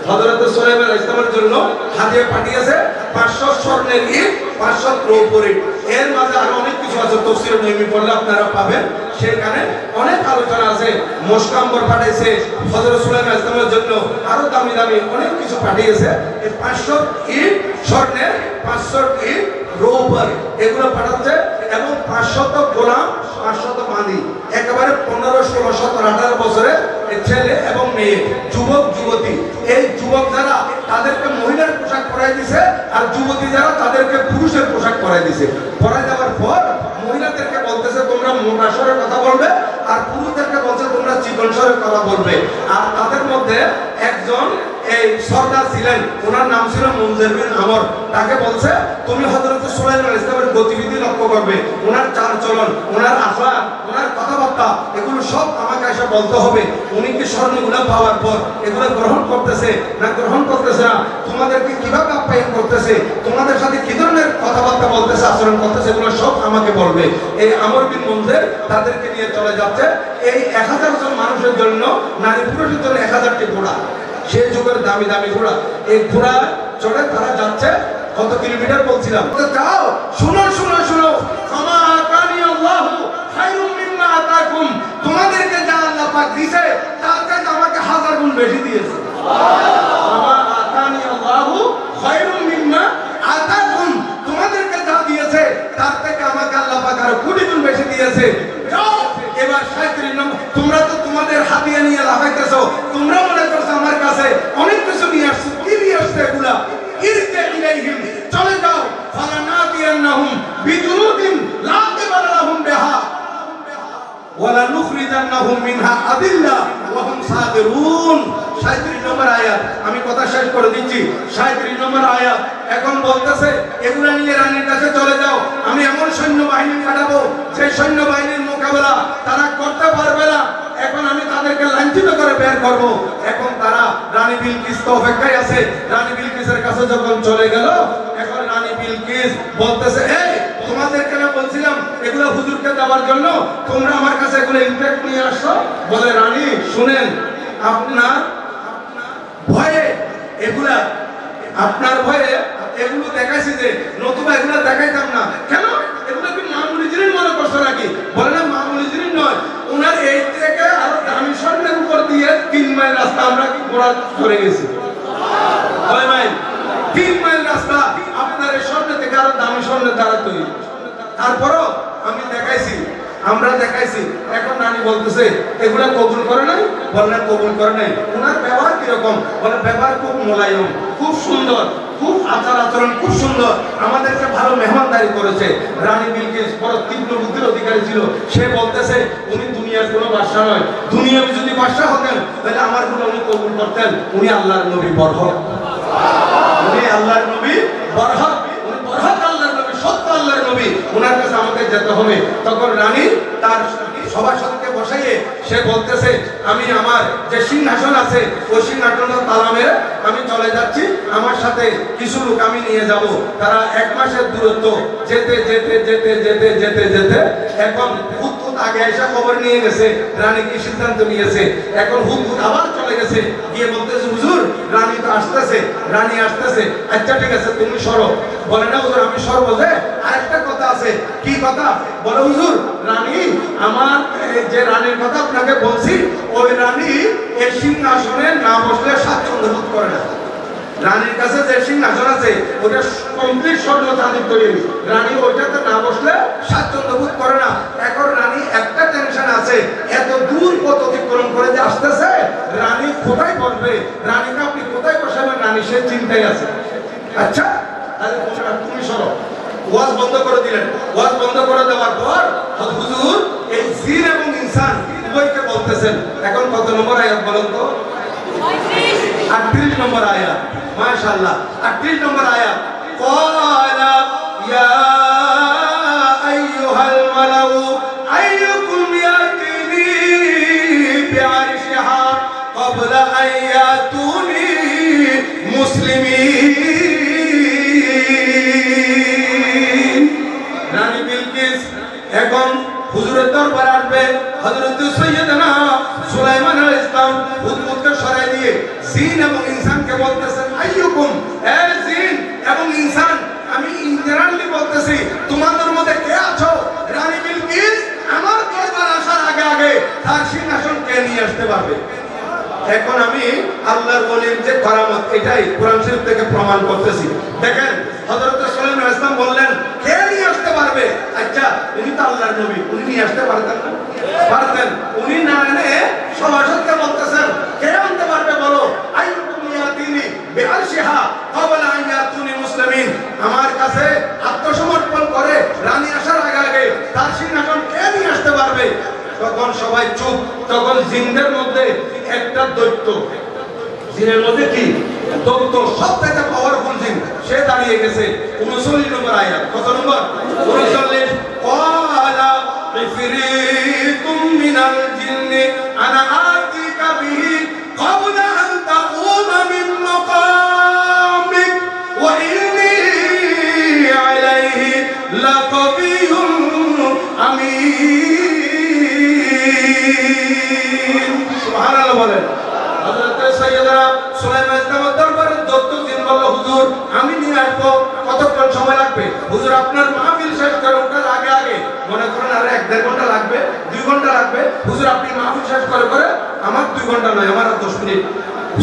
হযরত সুলাইমান ইসলামের জন্য হাদিয়া পাঠিয়েছে 500 স্বর্ণের ইট 500 রৌপ্যের ইট এর মাঝে আরো অনেক কিছু আছে তাফসীরে নবী পড়লে আপনারা পাবেন সেখানে অনেক আলোচনা আছে মুশকাম্বর পাঠিয়েছে হযরত সুলাইমান ইসলামের জন্য আরো দামি দামি অনেক কিছু পাঠিয়েছে এই 500 ইট স্বর্ণের 500 ইট রৌপ্যের এগুলো পাঠাচ্ছে এবং 500 গোলাম 500 বাঁধি একেবারে 15 16 17 18 বছরের ছেলে এবং মেয়ে যুবক যুবতী এই যুবক যারা তাদেরকে মহিলার পোশাক পরাই দিয়েছে আর যুবতী যারা তাদেরকে পুরুষের পোশাক পরাই দিয়েছে পরাই দেওয়ার পর মহিলাদেরকে বলতেছে তোমরা মোটা স্বরে কথা বলবে আর পুরুষদেরকে বলছে তোমরা চিকন স্বরে কথা বলবে আর তাদের মধ্যে একজন এই সর্দার ছিলেন ওনার নাম ছিল মুনজির বিন আমর তাকে বলছে তুমি হযরত সুলাইমান ইসলামের গতিবিধি লক্ষ্য করবে ওনার চালচলন ওনার আখলাক ওনার কথাবার্তা এগুলো সব আমাকে এসে বলতে হবে উনি কি স্বর্ণগুলো পাওয়ার পর এগুলো গ্রহণ করতেছে না গ্রহণ করতেছে না তোমাদেরকে কিভাবে আপ্যায়ন করতেছে তোমাদের সাথে কি ধরনের কথাবার্তা বলতেছে আচরণ করতেছে এগুলো সব আমাকে বলবে এই আমর বিন মুনজির তাদেরকে নিয়ে চলে যাচ্ছে এই 1000 জন মানুষের জন্য নারী পুরুষের জন্য 1000টি ঘোড়া সেই যুগের দামি দামি ঘোড়া এই ঘোড়া চড়ে তারা যাচ্ছে কত কিলোমিটার বলছিলাম যাও শুনো শুনো শুনো আমা আতানি আল্লাহু খায়রুম মিম্মা আতাকুম তোমাদেরকে যা আল্লাহ পাক দিয়েছে তার থেকে আমাকে 1000 গুণ বেশি দিয়েছে আমা আতানি আল্লাহু খায়রুম মিম্মা আতাকুম তোমাদেরকে যা দিয়েছে তার থেকে আমাকে আল্লাহ পাক আরো কোটি গুণ বেশি দিয়েছে যাও এবার 37 নম্বর তোমরা তো তোমাদের হাতিয়া নিয়ে লাফাইতেছো তোমরা মনে করছো আমার কাছে অনেক কিছু নিয়ে আসছো কি নিয়ে আসছে এগুলা ইরজা ইলাইহিম চলে যাও ফালানাতিয়ান্নাহুম বিজুনুদিন লা কিবালা লাহুম বিহা ওয়ালা নুখরিজান্নাহুম মিনহা আদিল্লা ওয়া হুম সাদিরুন 37 নম্বর আয়াত আমি কথা শেষ করে দিচ্ছি 37 নম্বর আয়াত এখন বলতেছে এগুলা নিয়ে রানীর কাছে চলে যাও আমি এমন সৈন্যবাহিনী পাঠাবো যে সৈন্যবাহিনীর মোকাবেলা তারা করতে পারবে না এখন আমি তাদেরকে লাঞ্ছিত করে বের করব এখন তারা রানী বিলকিস তো অপেক্ষায় আছে রানী বিলকিসের কাছে যখন চলে গেল এখন রানী বিলকিস বলতেছে এই তোমাদেরকে না বলছিলাম এগুলো হুজুরকে দেওয়ার জন্য তোমরা আমার কাছে এগুলো ইনফেক্ট নিয়ে আসছো বলে রানী শুনেন আপনার ভয়ে এগুলা আপনার ভয়ে এগুলো দেখাইছি যে নতুবা এগুলো দেখাইতাম না কেন এগুলো কি মামুলি জিনিস মনে করছো নাকি বলে না মামুলি জিনিস নয় ওনার এই থেকে আরো দামি স্বর্ণের উপর দিয়ে 3 মাইল রাস্তা আমরা কি ঘোড়া করে গেছি কয় মাইল 3 মাইল রাস্তা আপনার এই স্বর্ণ থেকে আরো দামি স্বর্ণের দ্বারা তৈরি তারপরও আমি দেখাইছি আমরা দেখাইছি এখন রানী বলতেছে এগুলা কবুল করে নাই বলে কবুল করে নাই ওনার ব্যবহার কিরকম বলে ব্যবহার খুব মোলায়েম খুব সুন্দর খুব আচার আচরণ খুব সুন্দর আমাদেরকে ভালো মেহমানদারি করেছে রানী বিলকিস বড় তীব্র বুদ্ধির অধিকারী ছিল সে বলতেছে উনি দুনিয়ার কোনো বাদশা নয় দুনিয়াবি যদি বাদশা হতেন তাহলে আমার গুলো উনি কবুল করতেন উনি আল্লাহর নবী বরহক উনি আল্লাহর নবী বরহক উনি বরহক আল্লাহর নবী সত্য আল্লাহর নবী ওনার কাছে আমাকে যেতে হবে তখন রানী তার সভাসদকে বসাইয়ে সে বলতেছে আমি আমার যে সিংহাসন আছে ওই সিংহাসনের তালা মেরে আমি চলে যাচ্ছি আমার সাথে কিছু লোক আমি নিয়ে যাব তারা 1 মাসের দূরত্ব যেতে যেতে যেতে যেতে যেতে যেতে এখন হুদহুদ আগে এসে খবর নিয়ে গেছে রানী কি সিদ্ধান্ত নিয়েছে এখন হুদহুদ আবার চলে গেছে গিয়ে বলতেছে হুজুর রানী তো আসতেছে রানী আসতেছে আচ্ছা ঠিক আছে তুমি সরো বলে না হুজুর আমি সরবো যে আরেকটা কথা আছে কি কথা বলে হুজুর রানী আমার যে রানীর কথা আপনাকে বলছি ওই রানী এই সিংহাসনে না বসলে স্বাচ্ছন্দ্য বোধ করে না রানীর কাছে যে সিংহাসন আছে ওটা কমপ্লিট স্বর্ণ চাঁদির তৈরি। রানী ওইটাতে না বসলে স্বাচ্ছন্দ্য বোধ করে না। এখন রানী একটা টেনশন আছে, এত দূর পথ অতিক্রম করে যে আসতেছে, রানী কোথায় বসবে, রানীকে আপনি কোথায় বসাবেন, রানী সে চিন্তায় আছে। আচ্ছা তাহলে তুমি সরো, ওয়াজ বন্ধ করে দিলেন। ওয়াজ বন্ধ করে দেওয়ার পর হুজুর এই জিন এবং ইনসান উভয়কে বলতেছেন। এখন কত নম্বর আয়াত বলেন তো? 38 নম্বর আয়াত। মাশাআল্লাহ 38 নম্বর আয়াত। ক্বালা ইয়া আইয়ুহাল মালাউ আইয়ুকুম ইয়াতিনি বিআরশিহা ক্বাবলা আন ইয়াতুনি মুসলিমিন। রানী বিলকিস এখন হুজুরের দরবারে আসবে। হযরত সাইয়েদনা সুলাইমান আলাইহিস সালাম হুজুরকে সরাই দিয়ে জিন এবং ইনসানকে বলতেছেন, আইয়ুকুম, এ জিন এবং ইনসান, আমি ইন্টারনালি বলতেছি, তোমাদের মধ্যে কে আছো? রানী বিলকিস আমার দরবারে আসার আগে আগে তার সিংহাসন কে নিয়ে আসতে পারবে? এখন আমি আল্লাহর ওলির যে কারামত, এটাই কোরআন শরীফ থেকে প্রমাণ করতেছি। দেখেন হযরত সুলাইমান আলাইহিস সালাম বললেন, কে নিয়ে আসতে পারবে? আচ্ছা উনি তো আল্লাহর নবী, উনি নিয়ে আসতে পারতেন না? পারতেন। উনি না এনে সভাসদকে বলতেছেন, কে আনতে পারবে বলো? আইয়ুকুম ইয়াতিনি বিআরশিহা ক্বাবলা আন ইয়াতুনি মুসলিমিন। আমার কাছে আত্মসমর্পণ করে রানী আসার আগে আগে তার সিংহাসন কে নিয়ে আসতে পারবে? তখন সবাই চুপ। তখন জিনদের মধ্যে একটা দৈত্য, জিনের মধ্যে কি দৈত্য, সবথেকে পাওয়ারফুল জিন, সে দাঁড়িয়ে গেছে। 39 নম্বর আয়াত। কত নম্বর? 39। ক্বালা ইফরিতুম মিনাল জিন্নি আনা আতিকা বিহি ক্বাবলা আন তাকুমা মিন মাকামিক ওয়া ইন্নী আলাইহি লাকাবিয়্যুন আমিন। সুবহানাল্লাহ বলেন। হযরত সাইয়েদনা সুলাইমান আলাইহিস সালামের দরবারে দৈত্য জিন বলল, হুজুর আমি নিয়ে আসবো, কতক্ষণ সময় লাগবে? হুজুর আপনার মাহফিল শেষ করে ওঠার আগে আগে, মনে করেন আর 1-1.5 ঘন্টা লাগবে, 2 ঘন্টা লাগবে। হুজুর আপনি মাহফিল শেষ করে আমার 2 ঘন্টা নয়, আমার আর 10 মিনিট।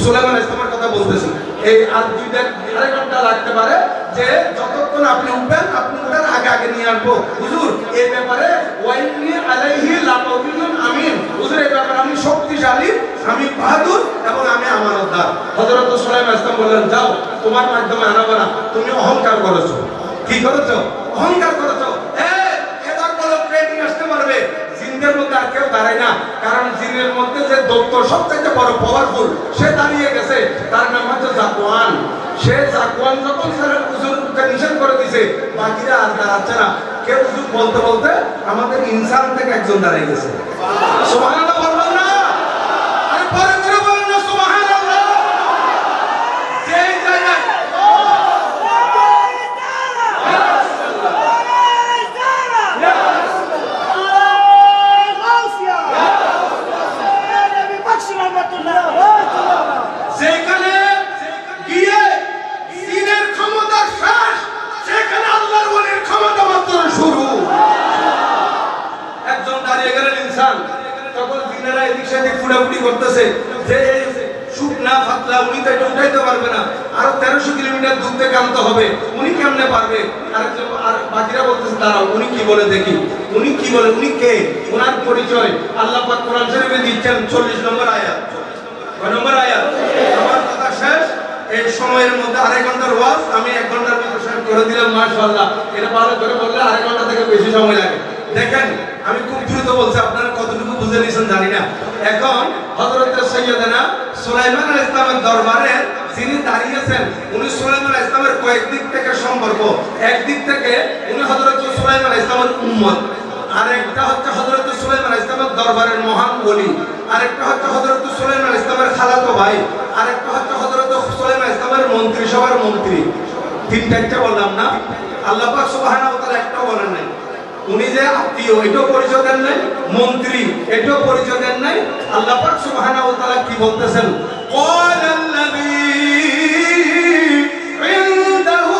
সুলাইমান আলাইহিস সালামের কথা বলতেছি। এই আর 2.5 ঘন্টা লাগতে পারে, যে যতক্ষণ আপনি উঠবেন, আপনি ওঠার আগে আগে নিয়ে আসবো। হুজুর এই ব্যাপারে ওয়াইনি আলাইহি লাকাবিয়্যুন আমিন, হুজুর এই ব্যাপারে আমি শক্তিশালী, আমি বাহাদুর এবং আমি আমানতদার। হযরত সুলাইমান আলাইহিস সালাম বললেন, যাও, তোমার মাধ্যমে আনাবো না, তুমি অহংকার করেছো। কি করেছো? অহংকার করেছো। এবার বলো কে নিয়ে আসতে পারবে? জিনদের মধ্যে আর কেউ দাঁড়ায় না, কারণ জিনের মধ্যে যে দৈত্য সবথেকে বড় পাওয়ারফুল, সে দাঁড়িয়ে গেছে। তার নাম হচ্ছে জাকওয়ান। সে জাকওয়ান যখন হুজুরকে নিষেধ করে দিয়েছে, বাকিরা আর দাঁড়াচ্ছে না। কেউ হুজুর বলতে বলতে আমাদের ইনসান থেকে একজন দাঁড়িয়ে গেছে। সুবহানাল্লাহ বলবেন না? আরে পরে করে বলেন না সুবহানাল্লাহ। যেই জায়গায় যেখানে গিয়ে জিনের ক্ষমতা শেষ, সেখানে আল্লাহর ওলির ক্ষমতা মাত্র শুরু। একজন দাঁড়িয়ে গেলেন ইনসান, তখন জিনেরা এদিক সেদিক ফুটাফুটি করতেছে, যে শুকনা ফাতলা, উনি তো এটা উঠাইতে পারবে না, আরো 1300 কিলোমিটার দূর থেকে আনতে হবে, উনি কেমনে পারবে? আর বাকিরা বলতেছে, দাঁড়াও উনি কি বলে দেখি, উনি কি বলে, উনি কে, ওনার পরিচয় আল্লাহ পাক কোরআন শরীফে দিচ্ছেন। 40 নম্বর আয়াত। কয় নম্বর আয়াত? আমার কথা শেষ। এই সময়ের মধ্যে 2.5 ঘন্টার ওয়াজ আমি 1 ঘন্টার মধ্যে শেষ করে দিলাম। মাশাআল্লাহ, এটা ভালো করে বললে 2.5 ঘন্টা থেকে বেশি সময় লাগে। দেখেন আমি খুব দ্রুত বলছি, আপনারা কতটুকু বুঝে নিয়েছেন জানি না। এখন হযরত সাইয়েদনা সুলাইমান আলাইহিস সালামের দরবারে যিনি দাঁড়িয়েছেন, উনি সুলাইমান আলাইহিস সালামের কয়েক দিক থেকে সম্পর্ক। একদিক থেকে উনি হযরত সুলাইমান আলাইহিস সালামের উম্মত, আরেকটা হচ্ছে হযরত সুলাইমান আলাইহিস সালামের দরবারের মহান ওলি, আরেকটা হচ্ছে হযরত সুলাইমান আলাইহিস সালামের খালাতো ভাই, আরেকটা হচ্ছে হযরত সুলাইমান আলাইহিস সালামের মন্ত্রিসভার মন্ত্রী। তিনটা বললাম না? আল্লাহ পাক সুবহানাহু ওয়া তাআলা একটাও বলেন নাই। উনি যে আত্মীয় এটাও পরিচয় দেন নাই, মন্ত্রী এটাও পরিচয় দেন নাই। আল্লাহ পাক সুবহানাহু ওয়া তাআলা কি বলতেছেন? ক্বালাল্লাযী ইনদাহু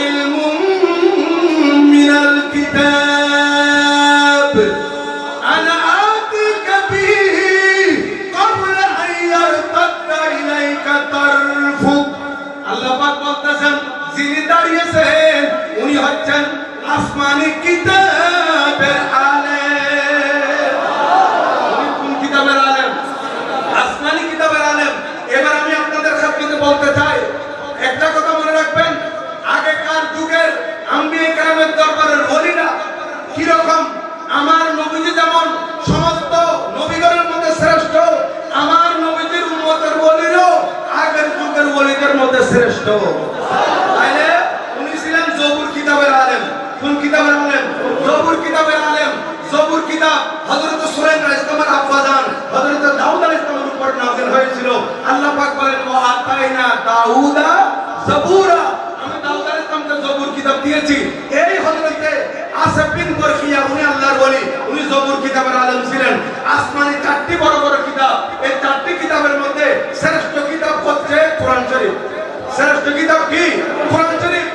ইলমুম মিনাল কিতাব আনা আতিকা বিহি ক্বাবলা আন ইয়ারতাদ্দা ইলাইকা তারফুক আসমানি কিতাবের আলেম। উনি কোন কিতাবের আলেম? আসমানি কিতাবের আলেম। এবার আমি আপনাদের খেদমতে বলতে চাই, একটা কথা মনে রাখবেন, আগেকার যুগের আম্বিয়ে কেরামের দরবারের ওলিরা কিরকম, আমার নবীজি যেমন সমস্ত নবীগণের মধ্যে শ্রেষ্ঠ, আমার নবীজির উম্মতের ওলিরও আগের যুগের ওলিদের মধ্যে শ্রেষ্ঠ। তাইলে উনি ছিলেন জবুর কিতাবের আলেম। কোন কিতাবের আলেম? জবুর কিতাবের আলেম। জবুর কিতাব হযরত সুলাইমান আলাইহিস সালামের আব্বাজান হযরত দাউদ আলাইহিস সালামের উপর নাযিল হয়েছিল। আল্লাহ পাক বলেন, ওয়া আতাইনা দাউদা জাবুরা, আমি দাউদ আলাইহিস সালামকে জবুর কিতাব দিয়েছি। এই হযরতে আসিফ বিন বরখিয়া উনি আল্লাহর ওলি, উনি জবুর কিতাবের আলেম ছিলেন। আসমানি চারটি বড় বড় কিতাব, এই চারটি কিতাবের মধ্যে শ্রেষ্ঠ কিতাব হচ্ছে কোরআন শরীফ। শ্রেষ্ঠ কিতাব কি? কোরআন শরীফ।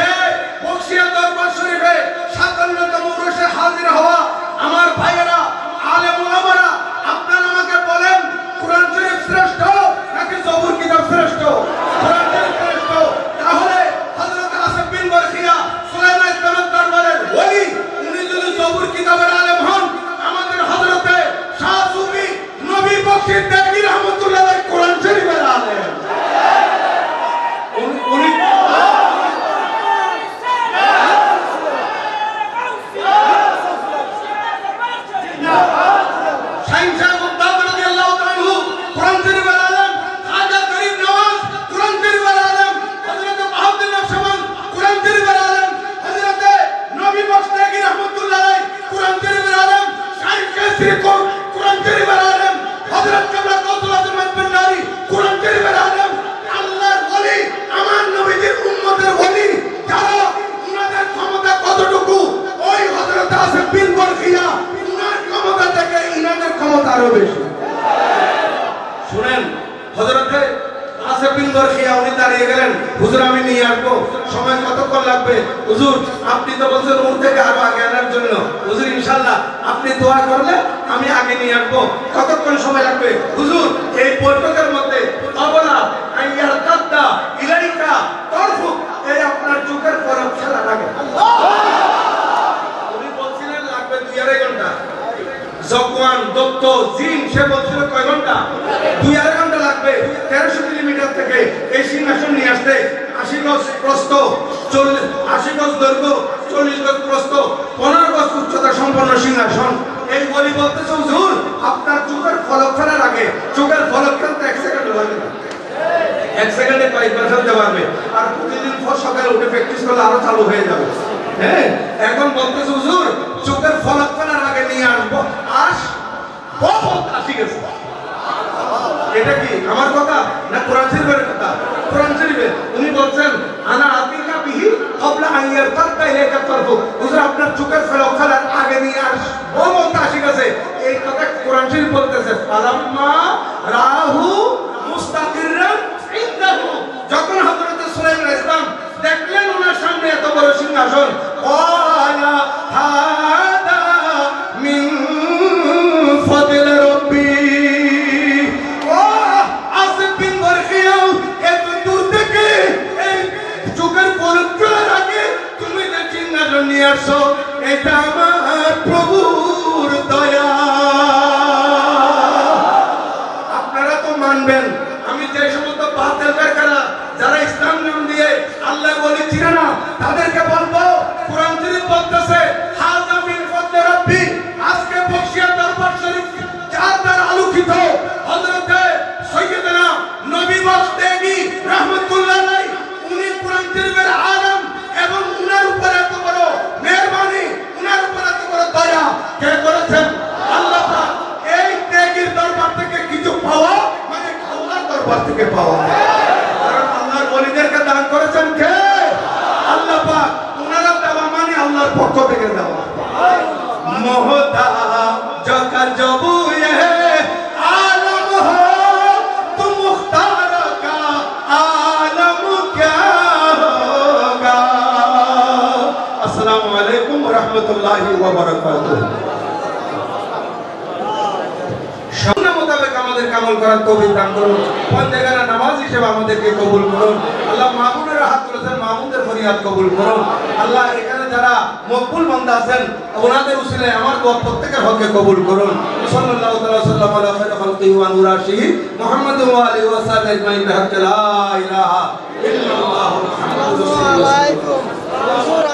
এই বক্সিয়া দরবার শরীফে 57তম উরুসে হাজির হওয়া আমার ভাইয়েরা, আলেম ওলামারা, আপনারা আমাকে বলেন কোরআন শরীফ শ্রেষ্ঠ নাকি জবুর কিতাব শ্রেষ্ঠ? কোরআন শরীফ শ্রেষ্ঠ। তাহলে হযরত আসিফ বিন বরখিয়া সুলাইমান ইসলামের দরবারের ওলি, উনি যদি জবুর কিতাবের আলেম হন, আমাদের হযরতে শাহ সুফি নবী বক্সি দেগি রহমাতুল্লাহ আলাইহি কোরআন শরীফের আলেম। উনি আরো বেশি। শুনেন, হযরতে আসিফ বিন বরখিয়া উনি দাঁড়িয়ে গেলেন, হুজুর আমি নিয়ে আসবো, সময় কতক্ষণ লাগবে? হুজুর আপনি তো বলছেন ওর থেকে আরো আগে আনার জন্য। হুজুর ইনশাআল্লাহ আপনি দোয়া করলে আমি আগে নিয়ে আসবো, কতক্ষণ সময় লাগবে? হুজুর এই বৈঠকের মধ্যে অবলা আইয়ার কাদ্দা ইলাইকা তরফুক, এই আপনার চোখের পলক ফেলা লাগে। উনি বলছিলেন লাগবে 2.5 ঘন্টা। জকওয়ান দত্ত জিন সে বলছিল কয় ঘন্টা? 2.5 ঘন্টা লাগবে 1300 কিলোমিটার থেকে এই সিংহাসন নিয়ে আসতে। 80 গজ প্রস্থ, 80 গজ দৈর্ঘ্য, 40 গজ প্রস্থ, 15 গজ উচ্চতা সম্পন্ন সিংহাসন। এই বলি বলতেছে হুজুর আপনার চোখের ফলক ফেলার আগে, চোখের ফলক ফেলতে 1 সেকেন্ড লাগে না, 1 সেকেন্ডে কয়েকবার ফেলতে পারবে। আর প্রতিদিন সকালে উঠে প্র্যাকটিস করলে আরো চালু হয়ে যাবে। হ্যাঁ, এখন বলতেছে হুজুর চোখের ফলক ফেলার আগে নিয়ে আসবো। আসি গেছে। এটা কি আমার কথা না কোরআন শরীফের কথা? কোরআন শরীফে উনি বলছেন আনা আতিকা বিহি ক্বাবলা আন ইয়ারতাদা ইলাইকা তারফুক, হুজুর আপনার চোখের ফলক ফেলার আগে নিয়ে আসবো বলতে আসি গেছে। এই কথা কোরআন শরীফ বলতেছে ফালাম্মা রাহু মুস্তাকিররান ইনদাহু, যখন হযরত সুলাইমান আলাইহিস সালাম দেখলেন ওনার সামনে এত বড় সিংহাসন, ক্বালা হাদা মিন ফাদল রব্বি। ও আসিফ বিন বরখিয়া এত দূর থেকে এই চোখের পলক ফেলার আগে তুমি যে সিংহাসন নিয়ে আসছো, এটা আমার প্রভুর দয়া। আপনারা তো মানবেন আমি যে সমস্ত বাতিল বেকারা যারা ইসলাম নাম দিয়ে আল্লাহ বলি চিনে না, তাদেরকে বলবো কোরআন শরীফ বলতেছে হাযা মিন ফাদলি রাব্বি। আজকে বক্সিয়া দরবার শরীফ যার দ্বারা আলোকিত হযরতে সাইয়্যিদনা নবী বক্স দেগি রাহমাতুল্লাহ আলাইহি, উনি কোরআন শরীফের আলেম এবং উনার উপর এত বড় মেহেরবানি, উনার উপর এত বড় দয়া কে করেছেন? আল্লাহ পাক। এই দেগির দরবার থেকে কিছু পাওয়া মানে আল্লাহর দরবার থেকে পাওয়া। কারণ আল্লাহর ওলিদেরকে দান করেছেন কে? আল্লাহ পাক। উনারা দেওয়া মানে আল্লাহর পক্ষ থেকে দেওয়া। मोहताज का जब ये आलम हो तो मुख्तार का आलम क्या होगा। अस्सलामु अलैकुम व रहमतुल्लाहि व बारकातुहू। সুন্নাহ মোতাবেক আমাদের আমল করার তৌফিক দান করুন। বন্দেগানা নামাজ হিসেবে আমাদেরকে কবুল করুন। আল্লাহ মামুনের হাত তুলেছেন, মামুনদের ফরিয়াদ কবুল করুন। আল্লাহ এখানে যারা মকবুল বান্দা আছেন ওনাদের উসিলায় আমার দোয়া প্রত্যেকের হকে কবুল করুন সাল্লাল্লাহু তাআলা সাল্লাম আলা খায়রি খালকিহি ওয়া নুরাশিহি মুহাম্মাদুর ওয়া আলিহি ওয়া সাহবিহি আজমাইন বিহাক্কি লা ইলাহা ইল্লাল্লাহু মুহাম্মাদুর রাসূলুল্লাহ।